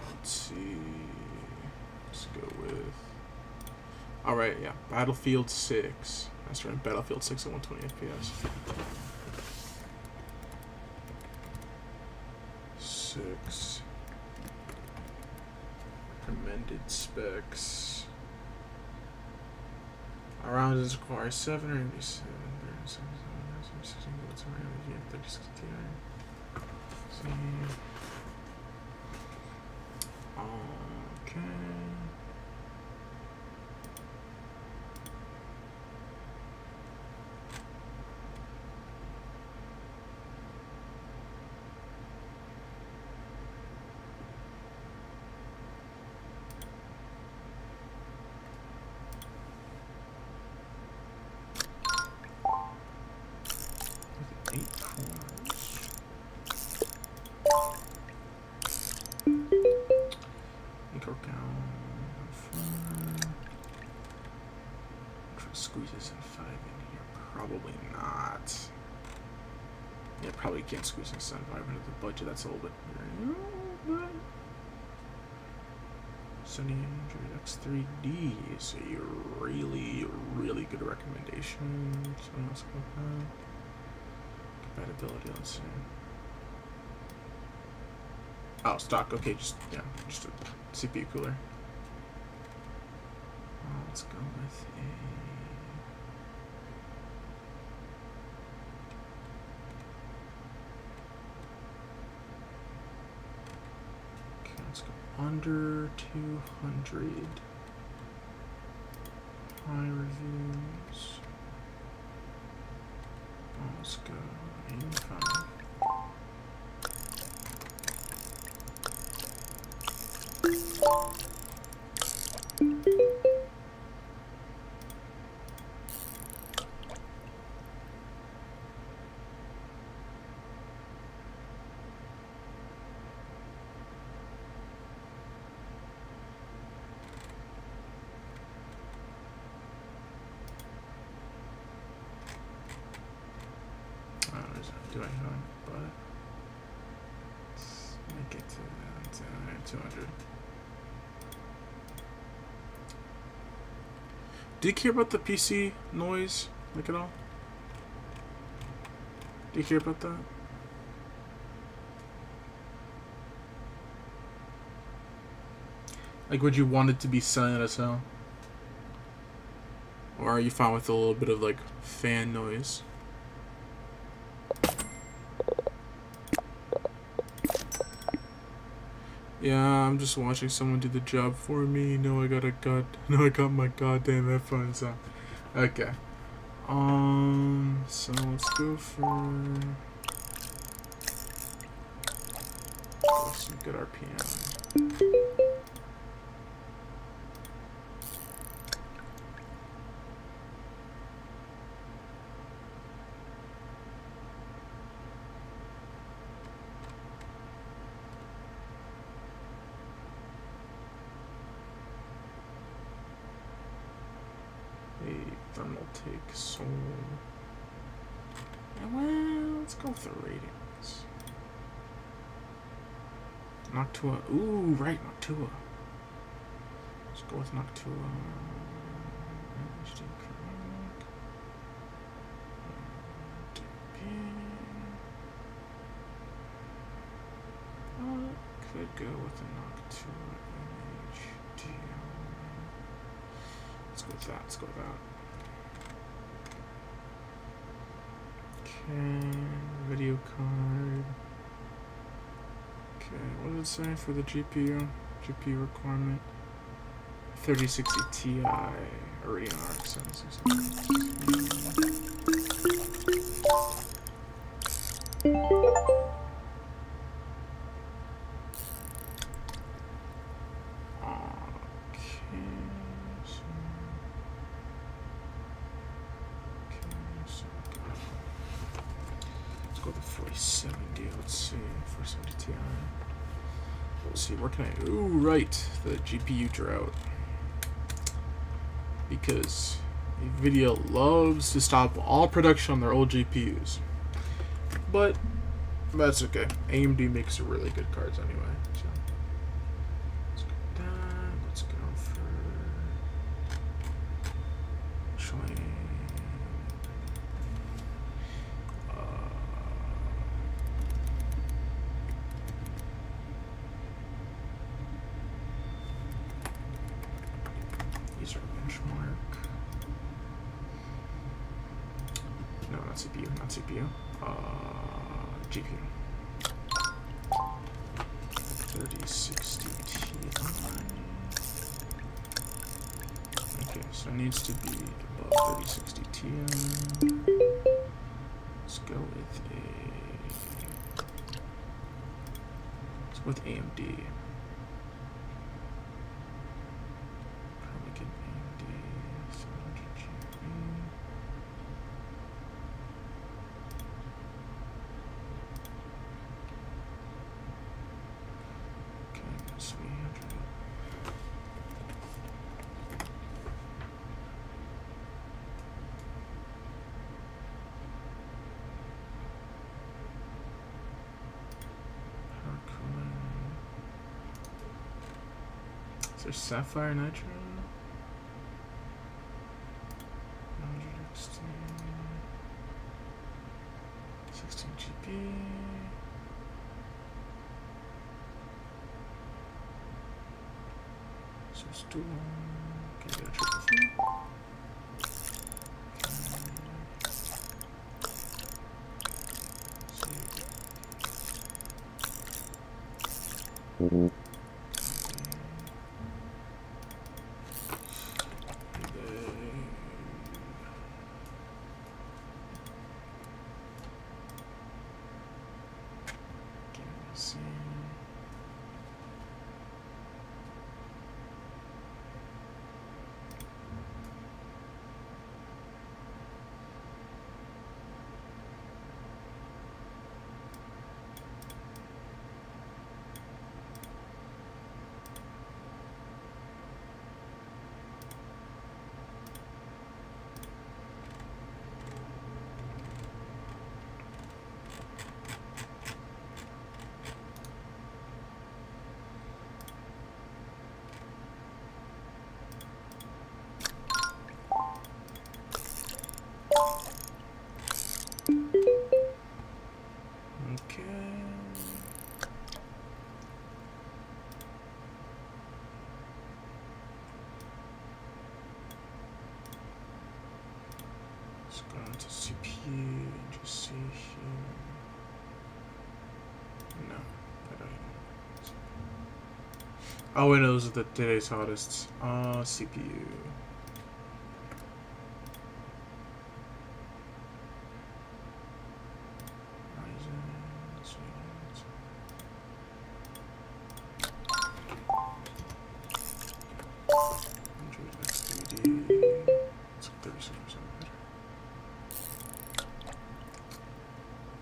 Let's see. Let's go with. All right, yeah, Battlefield 6. That's right, Battlefield 6 at 120 FPS. 6. Recommended specs. Around is require 7 or maybe 7. 36 Ti. See. Okay. Squeezes in 5 in here. Probably not. Yeah, probably can't squeeze in 5 into the budget. That's a little bit. Sony Android X3D is a really, really good recommendation. Something else about that. Compatibility, let's see. Oh, stock. Okay, just a CPU cooler. Let's go with a. Let's go under 200. High reviews. Let's go 85. Do I have one? But let's make it to 200. Do you care about the PC noise, like at all? Do you care about that? Like, would you want it to be silent as hell? Or are you fine with a little bit of, like, fan noise? Yeah, I'm just watching someone do the job for me. No, I got my goddamn headphones on. Okay. So let's go for... some good RPM. Thermal take soul. Well, let's go with the ratings. Noctua. Ooh, right, Noctua. Let's go with Noctua. HD Chronic. Could go with the Noctua HD. Let's go with that. Let's go with that. Okay, video card. Okay, what did it say for the GPU? GPU requirement 3060 Ti Radeon RX 7600. Let's go with the 4070. Let's see, 4070 Ti. Let's see, where can I? Ooh, right, the GPU drought. Because NVIDIA loves to stop all production on their old GPUs. But that's okay. AMD makes really good cards anyway. So let's go with that. Let's go for showing. User benchmark. No, not CPU. Not CPU. GPU. 3060 Ti. Okay, so it needs to be above 3060 Ti. Let's go with AMD. Probably get AMD 700 GB. Okay, that's 300. Power cooling. Is there Sapphire Nitro? 100 XT. 16 GB. So it's too long. Can I get a triple thing? See. Okay. Oh, wait, no, those are the today's hottest. CPU.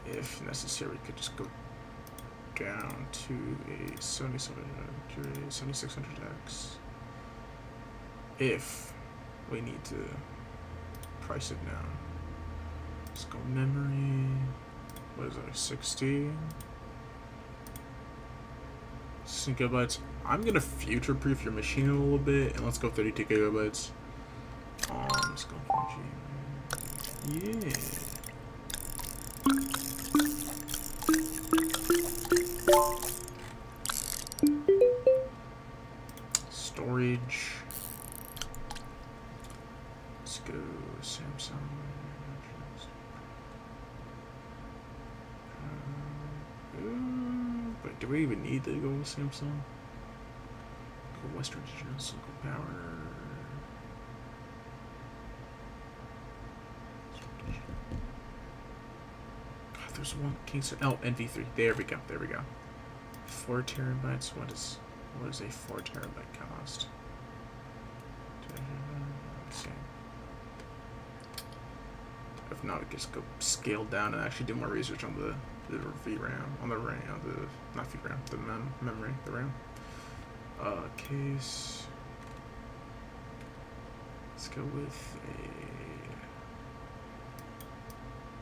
If necessary, we could just go down to a 7600X if we need to price it down. Let's go memory. What is that? 60 gigabytes. I'm gonna future-proof your machine a little bit, and let's go 32 gigabytes. Let's go 4G. Yeah. Storage. Let's go Samsung. But do we even need to go with Samsung? Go Western Digital, Silicon Power. God, there's one Kingston. Oh, NV3. There we go. There we go. 4 terabytes. What is a 4 terabyte cost? Let's see. If not, we just go scale down and actually do more research on the VRAM, on the RAM, on the not VRAM, the memory, the RAM. Case. Let's go with a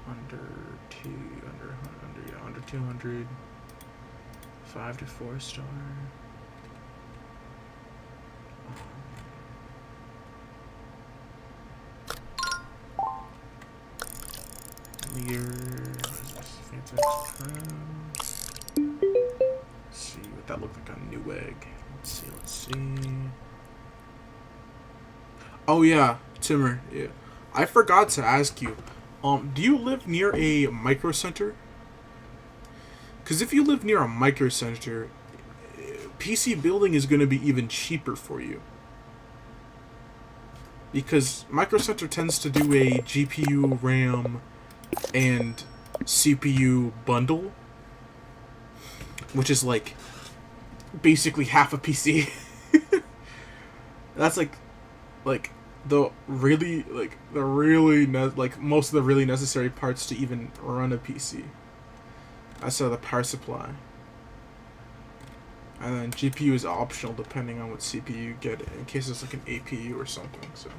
under 200, 5 to 4 star. Leader, what is this? Fantex Crown. Let's see what that looked like on Newegg. Let's see. Oh yeah, Timmer. Yeah, I forgot to ask you. Do you live near a micro center? Because if you live near a micro center, PC building is going to be even cheaper for you. Because micro center tends to do a GPU, RAM, and CPU bundle, which is like basically half a PC. That's like the really most of the really necessary parts to even run a PC. That's the power supply, and then GPU is optional depending on what CPU you get in case it's like an APU or something. So.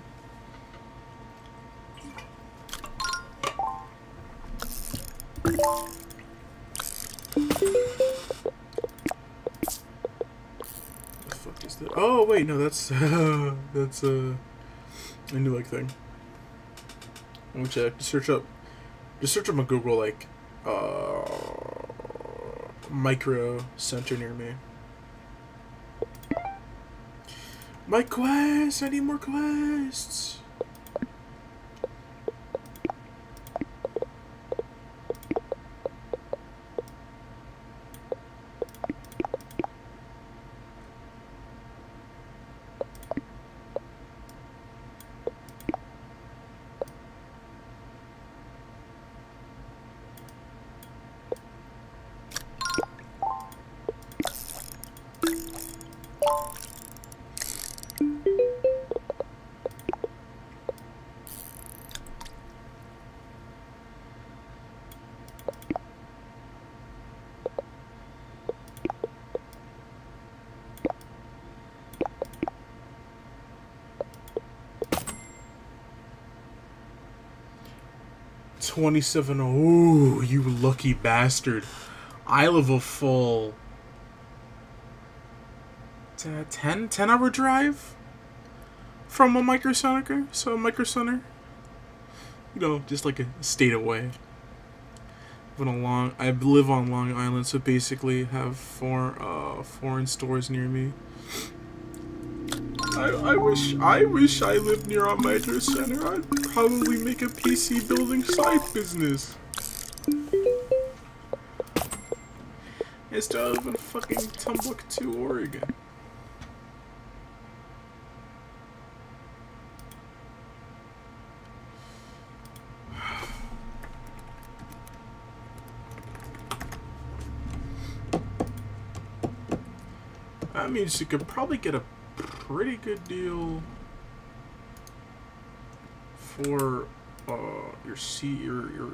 The fuck is that? Oh wait, no, that's a Newegg thing. Let me check. Just search up on Google like micro center near me. My quest! I need more quests. $27. Ooh, you lucky bastard. I live a full 10-hour drive from a micro center. So a micro center, you know, just like a state away. I live on Long Island, so basically have foreign stores near me. I wish I lived near a micro center. I'd probably make a PC building side business. Instead of in fucking Timbuktu, Oregon. That means you could probably get a pretty good deal for your CPU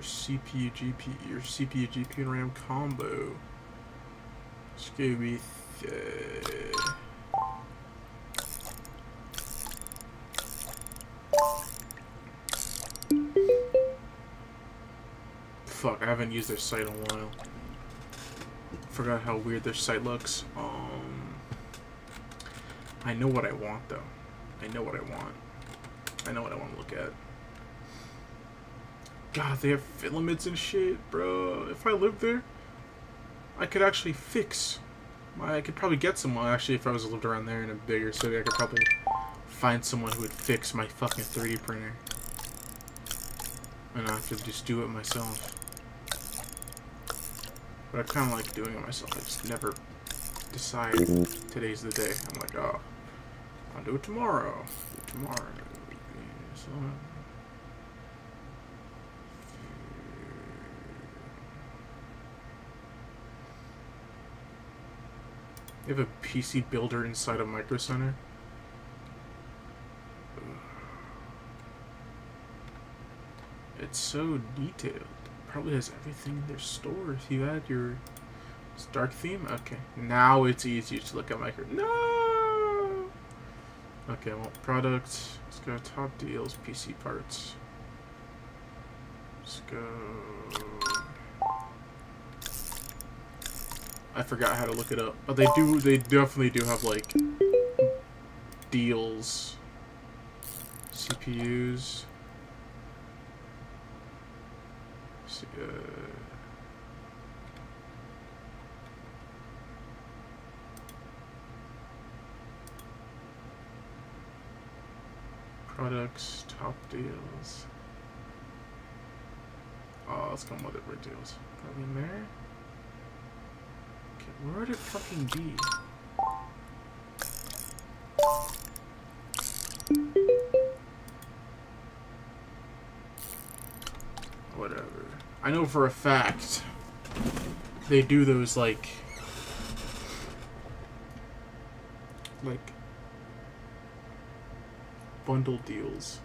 GPU and RAM combo. Scooby. Fuck, I haven't used their site in a while. Forgot how weird their site looks. I know what I want though. I know what I want to look at. God, they have filaments and shit, bro. If I lived there, I could actually fix. I could probably get someone. Actually, if I was lived around there in a bigger city, I could probably find someone who would fix my fucking 3D printer. And I could just do it myself. But I kind of like doing it myself. I just never decide today's the day. I'm like, oh, I'll do it tomorrow. Do it tomorrow. So, you have a PC builder inside a Micro Center? It's so detailed. Probably has everything in their store. If you add your dark theme, okay. Now it's easier to look at Micro. No. Okay, well, products. Let's go top deals, PC parts. Let's go. I forgot how to look it up, but they do. They definitely do have like deals. CPUs. Products, top deals. Oh, let's go motherboard deals. Probably in there. Okay, where would it fucking be? Whatever. I know for a fact they do those like bundle deals.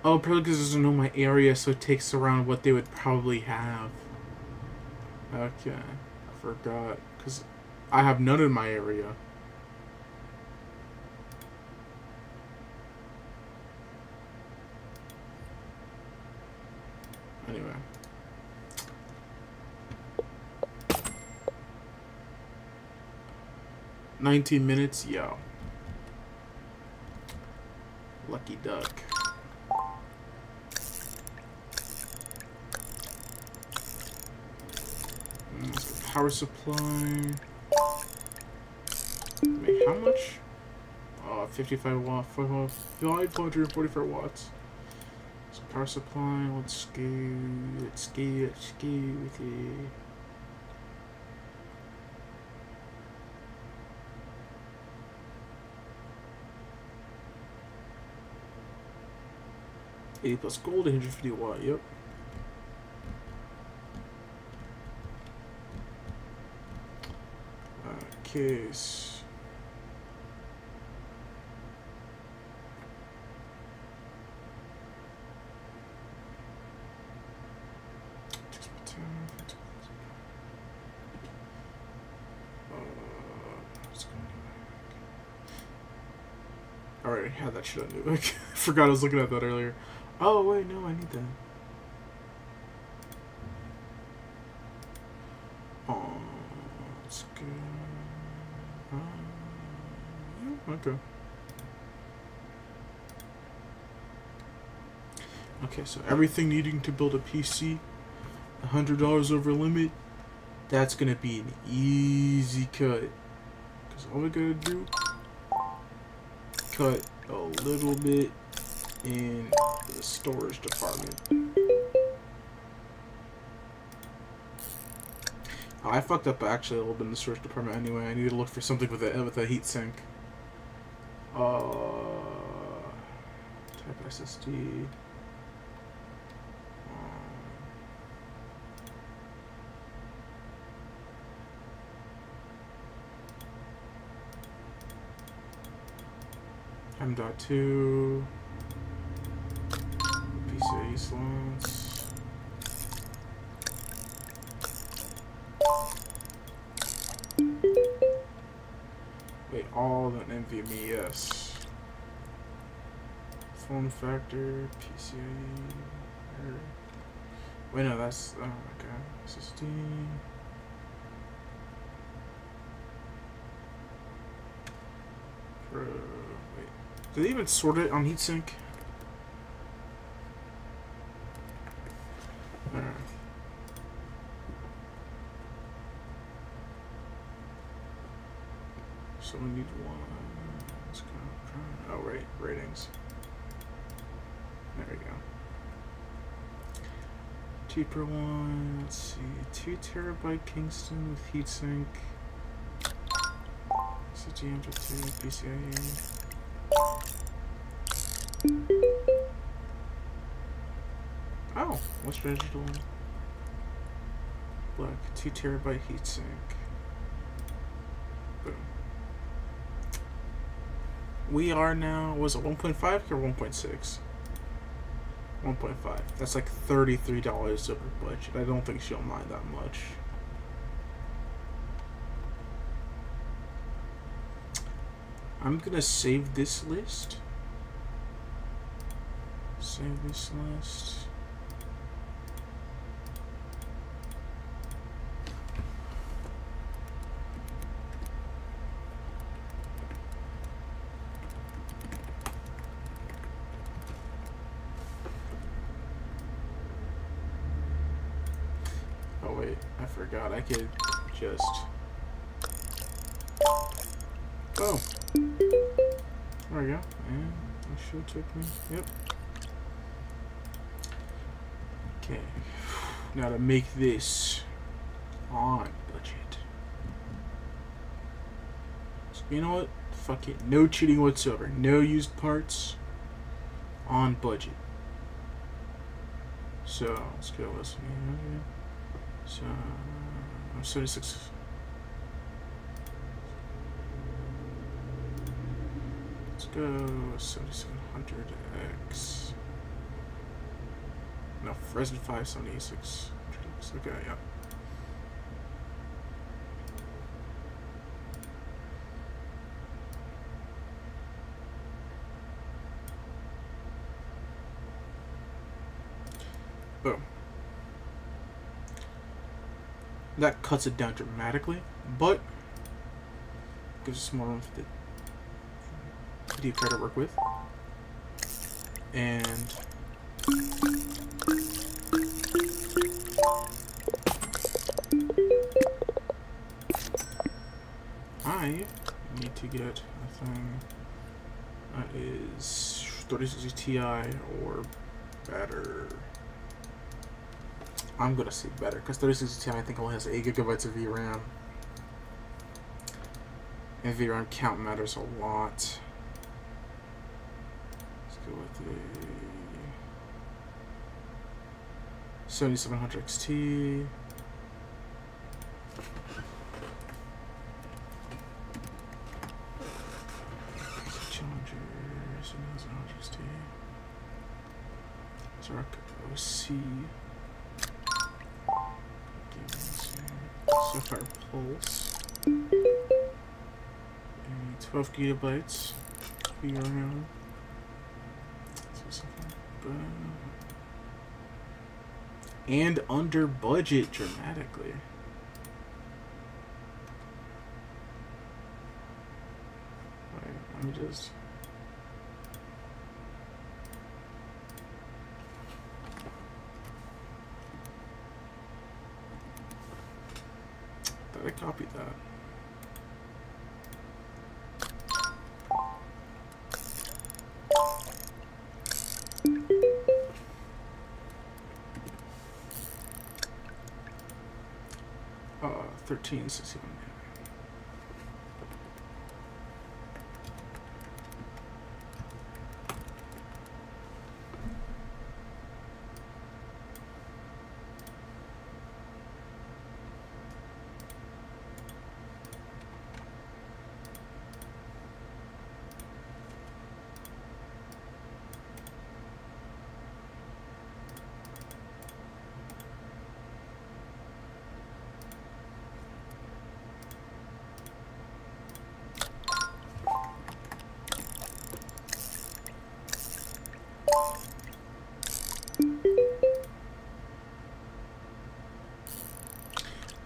Oh, probably because it doesn't know my area, so it takes around what they would probably have. Okay, I forgot. Because I have none in my area. Anyway. "19 minutes? Yo. Lucky duck. Power supply. Wait, how much? 55 watt, 544 watts. So power supply, let's go with it. +80 gold, 150 watt, yep. Case. Alright, I had that shit on Nuke. I forgot I was looking at that earlier. Oh wait, no, I need that. Let's go. Okay. Okay, so everything needing to build a PC, $100 over limit, that's gonna be an easy cut. Because all we gotta do, cut a little bit in the storage department. Oh, I fucked up actually a little bit in the storage department anyway. I need to look for something with a heat sink. Type SSD. M.2 PCIe slots. Wait, all of an NVMe, yes. Form factor, PCIe. Wait, no, that's okay. SSD. Wait. Did they even sort it on heatsink? Alright. So we need one. Let's go. Oh, right. Ratings. There we go. Cheaper one. Let's see. 2 terabyte Kingston with heatsink. SSD M.2 PCIe. Oh, what's digital? Black, 2 terabyte heatsink. Boom. We are now, was it 1.5 or 1.6? 1.5. That's like $33 over budget. I don't think she'll mind that much. I'm gonna save this list. Save this list. Oh wait, I forgot. I could just... Oh. There we go. And it should take me. Yep. Okay. Now to make this on budget. So you know what? Fuck it. No cheating whatsoever. No used parts. On budget. So let's go. Let's see. So 76. Let's go 7700X. No, Resin 5 7600X. Okay, yeah. Boom. That cuts it down dramatically, but gives us more room for the video card to work with. And I need to get a thing that is 3060 Ti or better. I'm gonna say better because 3060 Ti I think only has 8 gigabytes of VRAM, and VRAM count matters a lot. Let's go with the 7700 XT. Challenger 7700 XT. Dark OC. Sapphire Pulse. And 12 gigabytes. VRAM. And under budget dramatically. Wait, let me just... I copied that. 13, 16.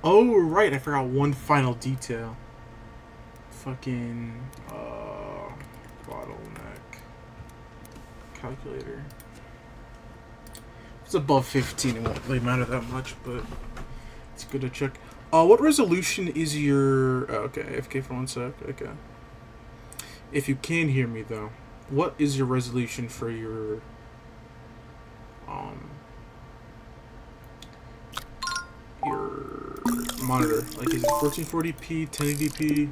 Oh, right, I forgot one final detail. Fucking, bottleneck. Calculator. If it's above 15, it won't really matter that much, but it's good to check. What resolution is your... okay, AFK for 1 sec, okay. If you can hear me, though, what is your resolution for your, monitor? Like, is it 1440p, 1080p?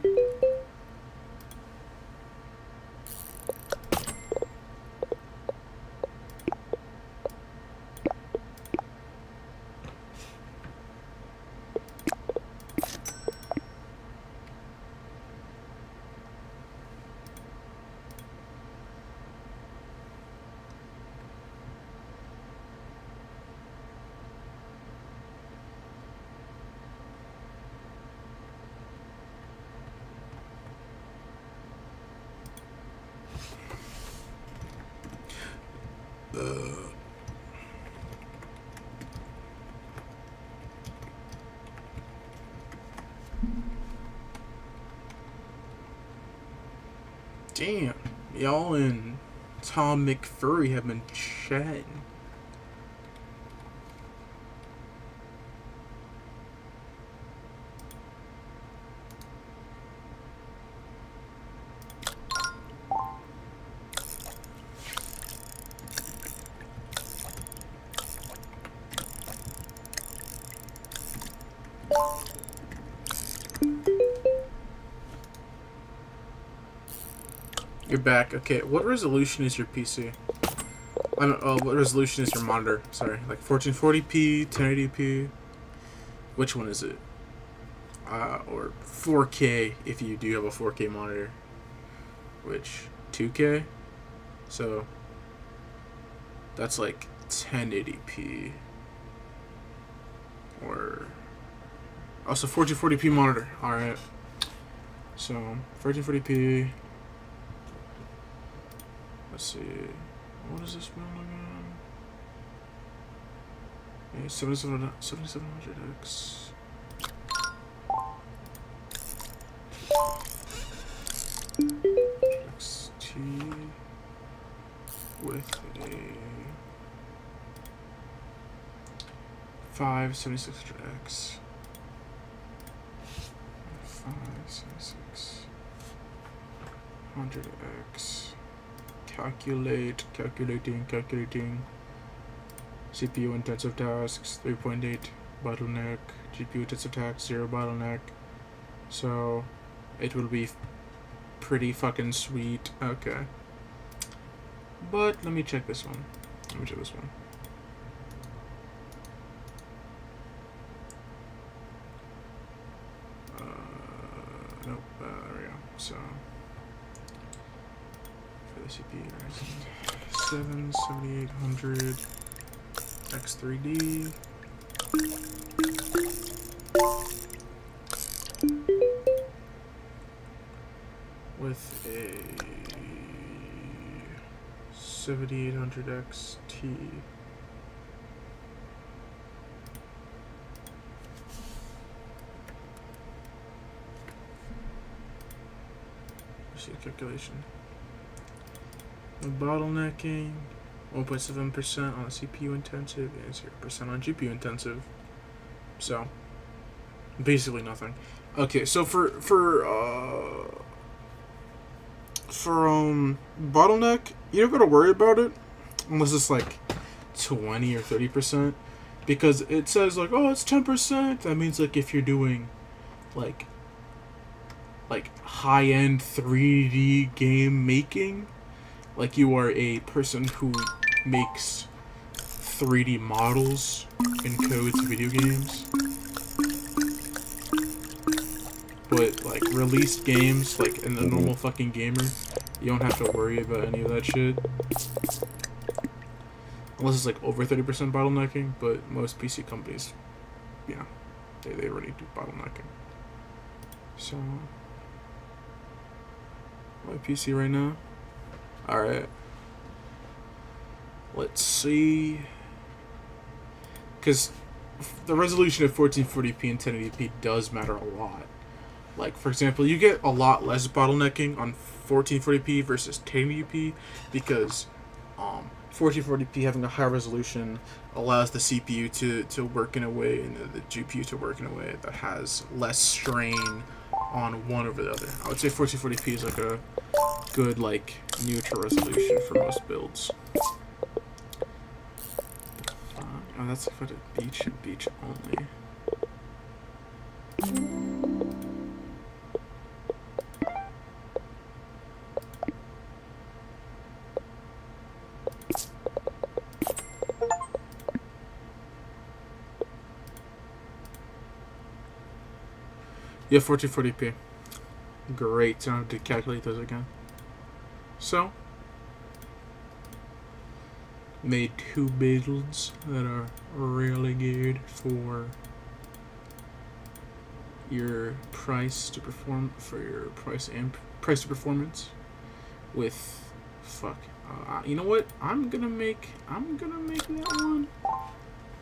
Damn, y'all and Tom McFurry have been chatting. You're back. Okay, what resolution is your PC? What resolution is your monitor? Sorry, like 1440p, 1080p. Which one is it? Or 4K if you do have a 4K monitor. Which 2K? So that's like 1080p. Or also 1440p monitor. All right. So 1440p. Let's see. What is this one again? Okay, 7700X. XT with a 7600X. 7600X. Calculating. CPU intensive tasks, 3.8 bottleneck. GPU intensive tasks, 0 bottleneck. So it will be pretty fucking sweet. Okay. But let me check this one. Nope. There we go. So for the CPU, 7800 X3D with a 7800 XT. See the calculation. The bottlenecking, 1.7% on CPU intensive and 0% on GPU intensive. So basically nothing. Okay, so for bottleneck, you don't gotta worry about it unless it's like 20 or 30%, because it says like, oh, it's 10%. That means like if you're doing like high-end 3D game making, like you are a person who makes 3D models and codes video games, but like released games, like in the normal fucking gamer, you don't have to worry about any of that shit. Unless it's like over 30% bottlenecking, but most PC companies, yeah, they already do bottlenecking. So, my PC right now. Alright. Let's see. Because the resolution of 1440p and 1080p does matter a lot. Like, for example, you get a lot less bottlenecking on 1440p versus 1080p because 1440p having a higher resolution allows the CPU to work in a way and the GPU to work in a way that has less strain on one over the other. I would say 1440p is like a good, like, neutral resolution for most builds. Oh, that's for the beach and beach only. Yeah, 1440p. Great, I don't have to calculate those again. So, made two builds that are really good for your price to perform, for your price to performance with you know what, I'm gonna make that one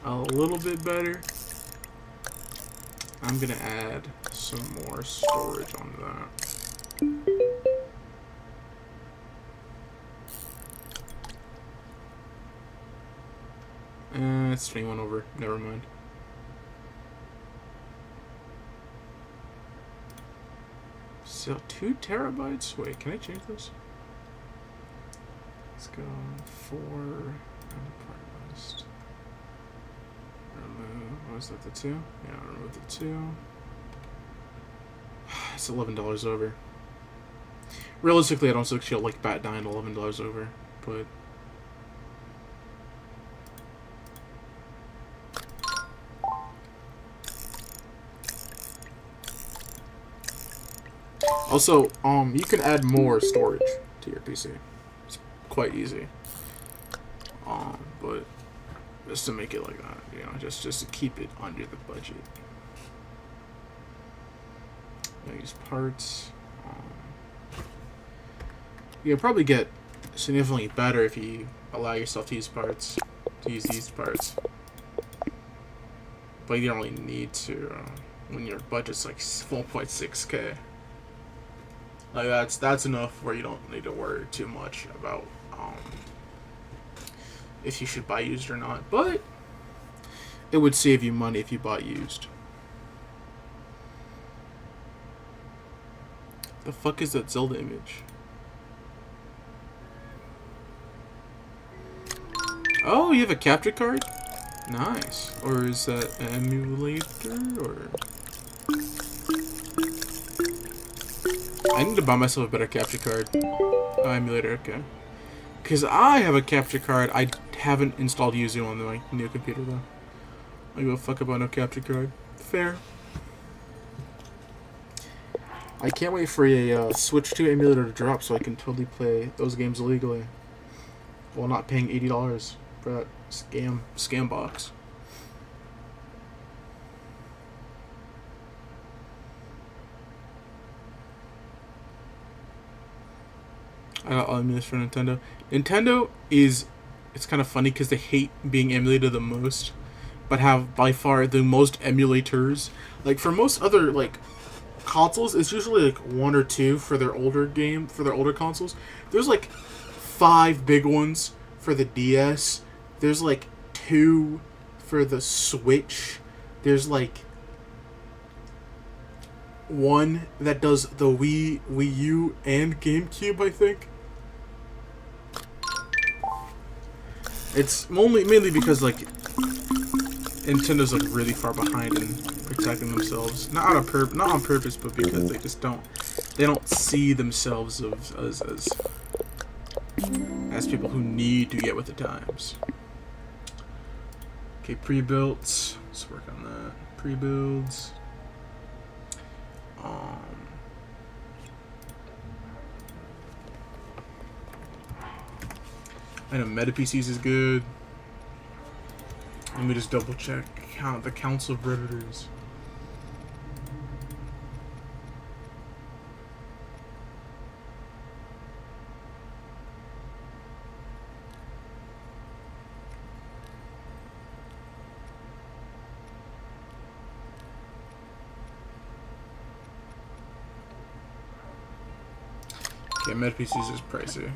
a little bit better. I'm gonna add some more storage onto that. It's 21 over. Never mind. So 2 terabytes. Wait, can I change this? Let's go 4 enterprise list. Remove. Was that the 2? Yeah, remove the 2. It's $11 over. Realistically, I don't actually like bat down $11 over, but. Also, you can add more storage to your PC. It's quite easy. But just to make it like that, you know, just to keep it under the budget. Use parts. You can probably get significantly better if you allow yourself to use parts, to use these parts. But you don't really need to when your budget's like 4.6K. Like that's enough where you don't need to worry too much about if you should buy used or not. But it would save you money if you bought used. The fuck is that Zelda image? Oh, you have a capture card? Nice. Or is that an emulator? Or I need to buy myself a better capture card. Oh, emulator, okay. Because I have a capture card. I haven't installed Yuzu on my new computer, though. I give a fuck about no capture card. Fair. I can't wait for a Switch 2 emulator to drop so I can totally play those games illegally while not paying $80 for that scam box. I got all emulators for Nintendo. Nintendo is, it's kind of funny because they hate being emulated the most, but have by far the most emulators. Like for most other like consoles, it's usually like 1 or 2 for their older consoles. There's like 5 big ones for the DS. There's like 2 for the Switch. There's like 1 that does the Wii U and GameCube, I think. It's mainly because like Nintendo's like really far behind in protecting themselves. Not on purpose, but because they just don't see themselves as people who need to get with the times. Okay, pre-built. Let's work on that. Pre-builds. I know Meta PCs is good. Let me just double check the Council of Redditors. Okay, Meta PCs is pricey.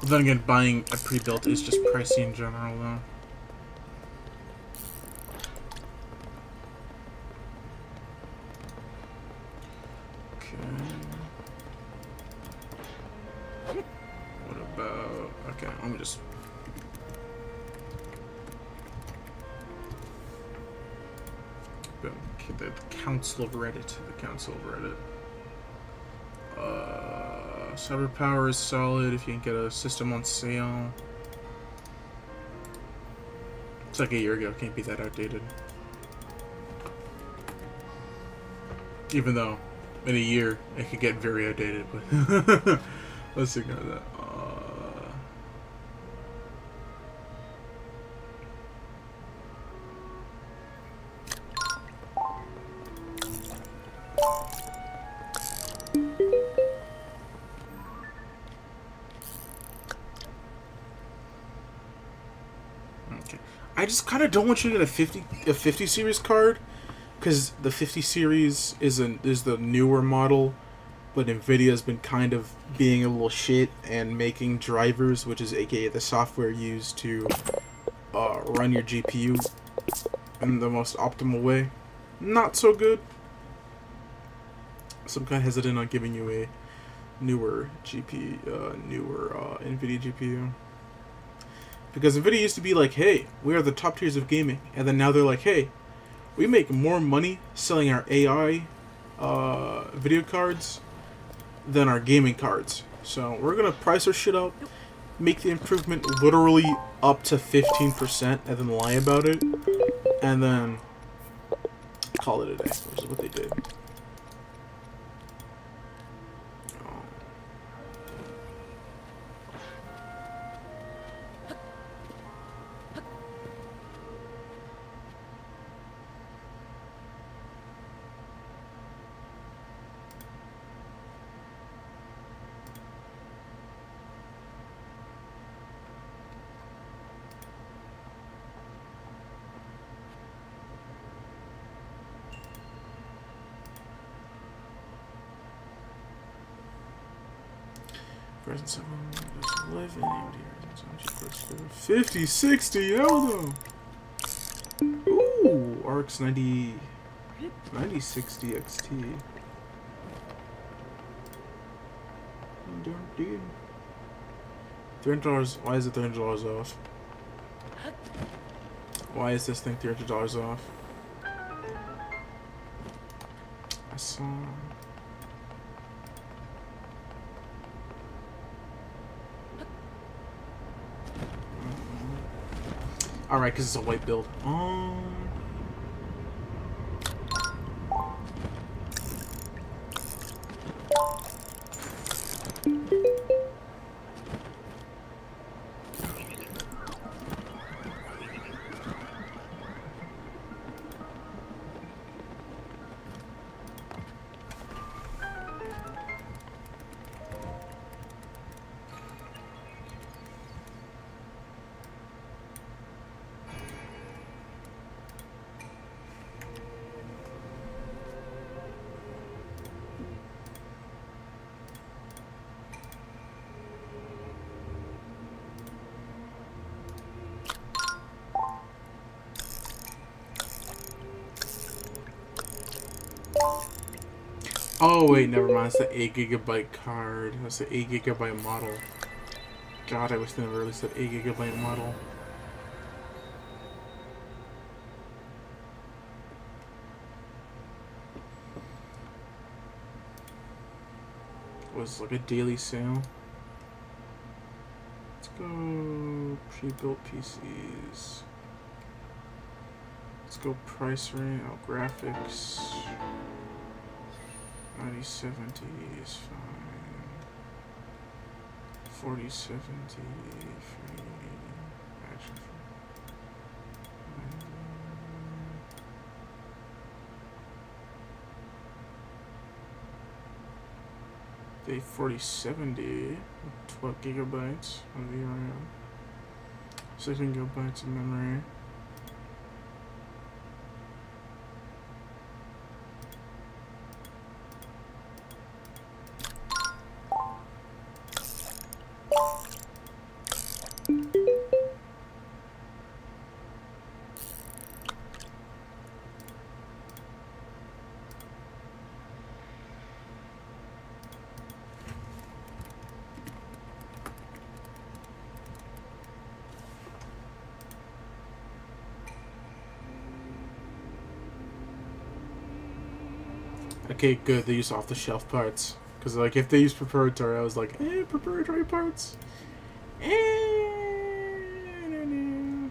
But then again, buying a pre-built is just pricey in general, though. Okay, let me just... Okay, the Council of Reddit. The Council of Reddit. Cyber power is solid if you can get a system on sale. It's like a year ago, can't be that outdated. Even though, in a year, it could get very outdated, but... Let's ignore that. Okay. I just kind of don't want you to get a 50 series card, because the 50 series is the newer model. But NVIDIA has been kind of being a little shit and making drivers, which is aka the software used to run your GPU in the most optimal way, not so good. So I'm kind of hesitant on giving you a newer NVIDIA GPU. Because NVIDIA used to be like, hey, we are the top tiers of gaming. And then now they're like, hey, we make more money selling our AI video cards than our gaming cards. So we're gonna price our shit up, make the improvement literally up to 15%, and then lie about it, and then call it a day, which is what they did. Present 7, 11, 50, 60, hell no! Ooh, RX 9060 XT. Dude. $300, why is it $300 off? Why is this thing $300 off? I saw... Alright, because it's a white build. Oh wait, never mind. It's the 8GB card. That's the 8GB model. God, I wish they never released that 8GB model. was like a daily sale. Let's go pre-built PCs. Let's go price range. Oh, graphics. 9070 is fine. 4070 free. Action free. The 4070 with 12 gigabytes of VRAM, 16 gigabytes of memory. Okay, good. They use off-the-shelf parts. Because, like, if they use proprietary, I was like, proprietary parts? I don't know.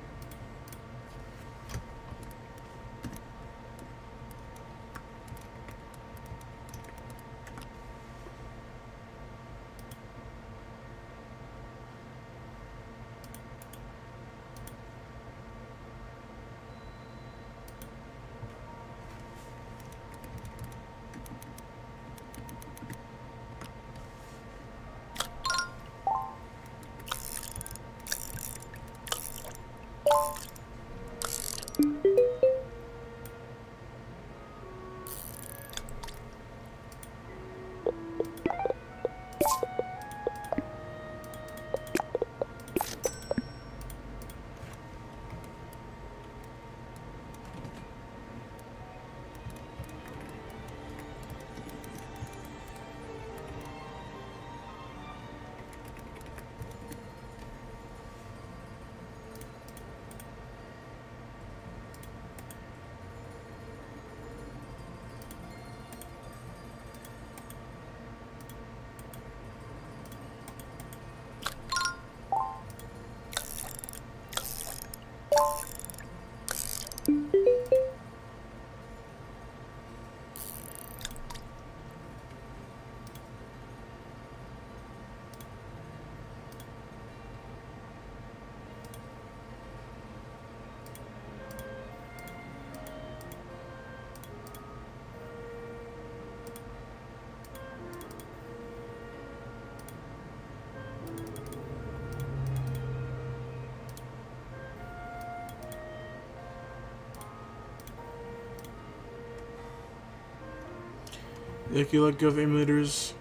If you let go of emulators,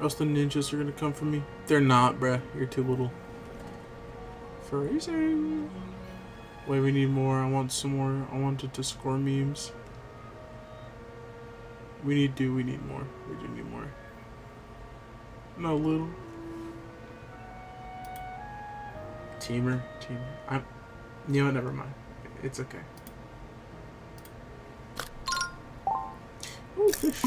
else the ninjas are gonna come for me. They're not, bruh. You're too little. Phrasing. Wait, we need more. I want some more. I wanted to score memes. We need more. We do need more. No, little. Teamer. You know what? Never mind. It's okay. Oh, fish.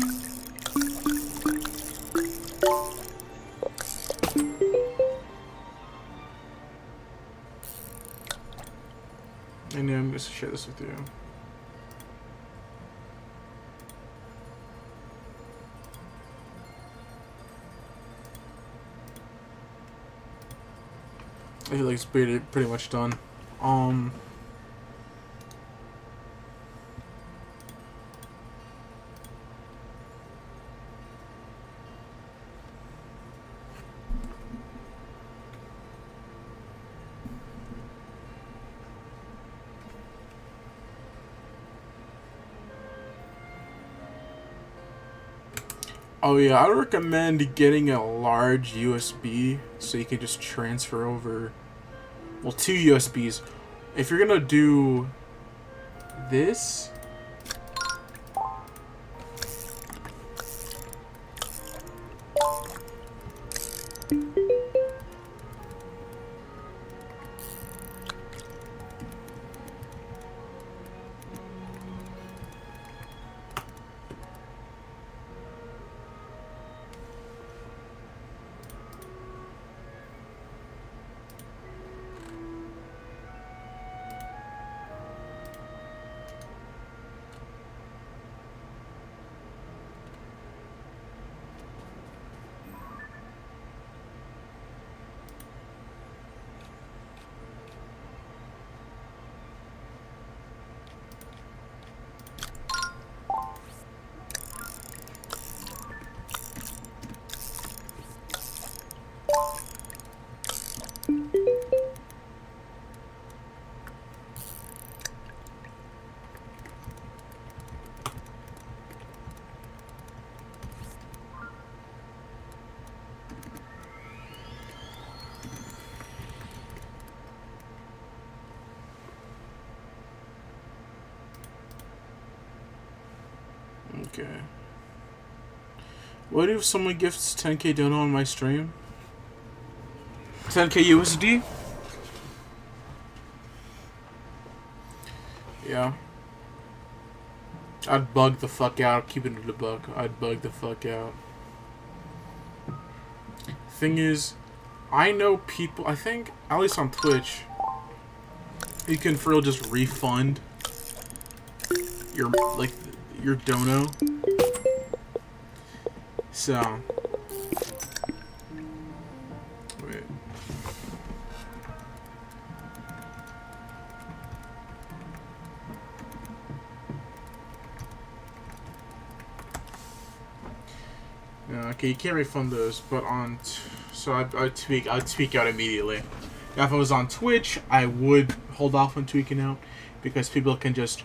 I know I'm going to share this with you. I feel like it's pretty much done. Oh yeah, I would recommend getting a large USB so you can just transfer over, well, 2 USBs. If you're gonna do this, Okay. What if someone gifts 10k dono on my stream? 10k USD? Yeah. I'd bug the fuck out. Keep it in the bug. I'd bug the fuck out. Thing is, I know people, I think, at least on Twitch, you can for real just refund your, like, your dono. So, wait. Yeah, okay, you can't refund those, but on, so I'd tweak out immediately. Now, if I was on Twitch, I would hold off on tweaking out, because people can just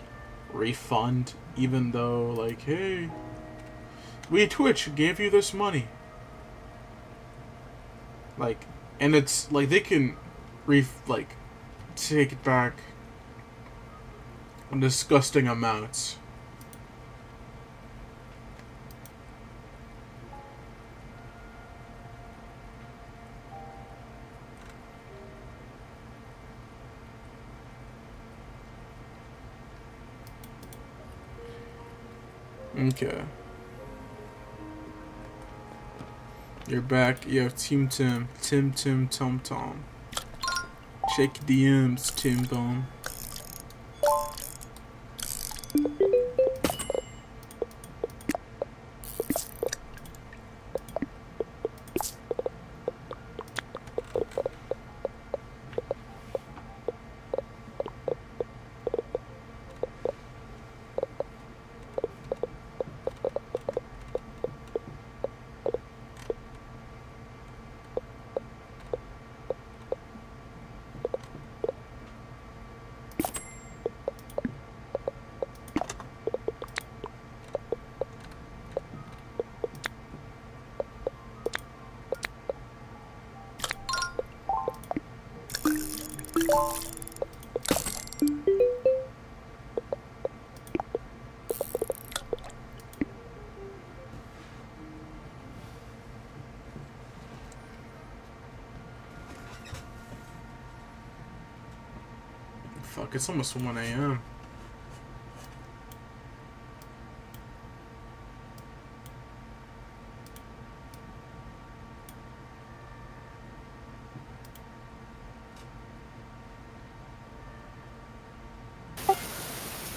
refund, even though, like, hey, we Twitch gave you this money. Like, and it's, like, they can, take it back in disgusting amounts. Okay. You're back. You have Team Tim. Tim Tom Tom. Check DMs, Tim Tom. Fuck, it's almost 1 a.m.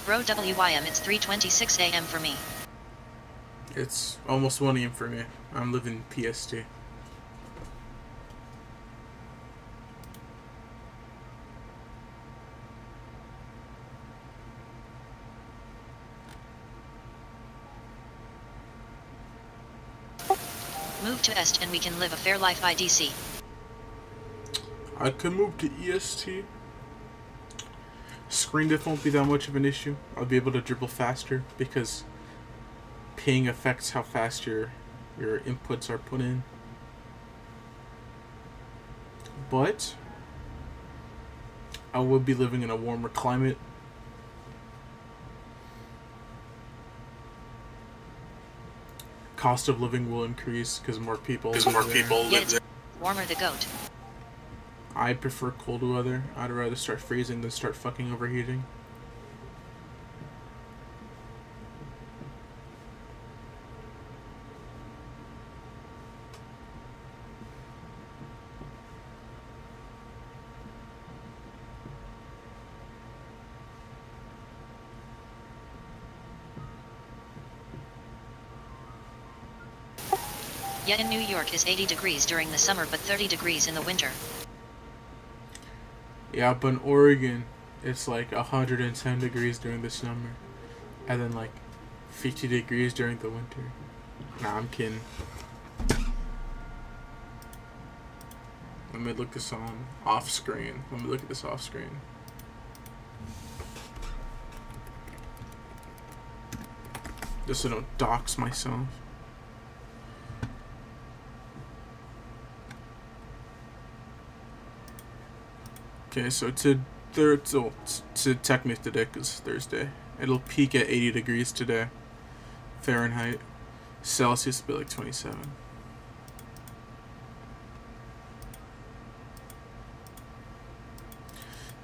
Bro WYM, it's 3:26 a.m. for me. It's almost 1 a.m. for me. I'm living PST. Move to Est and we can live a fair life IDC. I could move to EST. Screen diff won't be that much of an issue. I'll be able to dribble faster because ping affects how fast your inputs are put in. But I would be living in a warmer climate. Cost of living will increase because more people live there. Yeah, it's warmer the goat. I prefer cold weather. I'd rather start freezing than start fucking overheating. Yet in New York is 80 degrees during the summer but 30 degrees in the winter. Yeah, but in Oregon, it's like 110 degrees during the summer, and then like 50 degrees during the winter. Nah, I'm kidding. Let me look this on off screen. Let me look at this off screen. Just so I don't dox myself. Okay, so to technically today, because Thursday, it'll peak at 80 degrees today. Fahrenheit. Celsius would be like 27.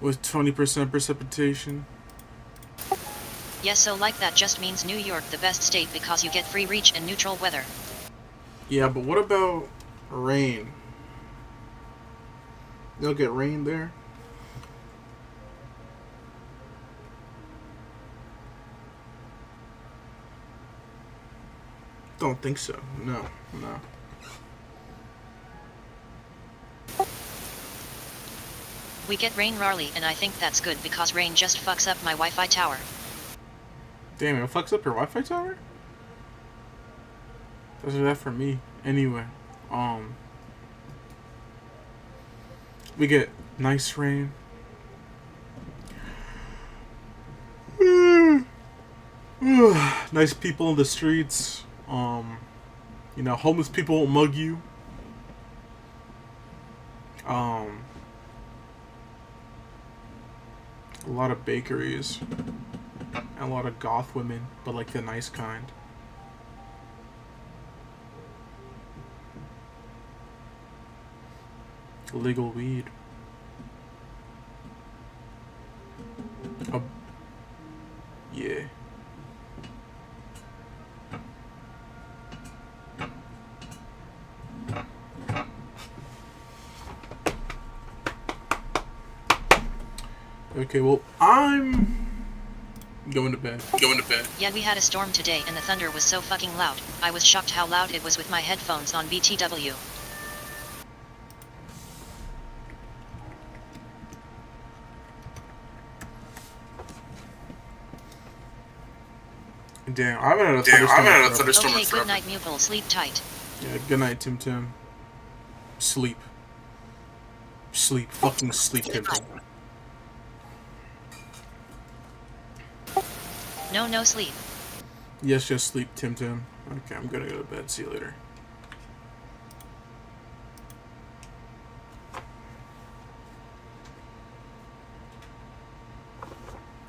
With 20% precipitation. Yes, so like that just means New York the best state because you get free reach and neutral weather. Yeah, but what about rain? You'll get rain there? Don't think so. No. We get rain rarely and I think that's good because rain just fucks up my Wi-Fi tower. Damn, it fucks up your Wi-Fi tower? Does that for me. Anyway, we get nice rain. Nice people in the streets. You know, homeless people won't mug you. A lot of bakeries. And a lot of goth women, but like the nice kind. Legal weed. Yeah. Okay, well, I'm going to bed. Yeah, we had a storm today and the thunder was so fucking loud. I was shocked how loud it was with my headphones on BTW. Damn, I haven't had a thunderstorm. Okay, good night, Mupil. Sleep tight. Yeah, good night, Tim Tim. Sleep. Sleep. Fucking sleep, Tim Tim. No sleep. Yes, sleep, Tim Tim. Okay, I'm gonna go to bed. See you later.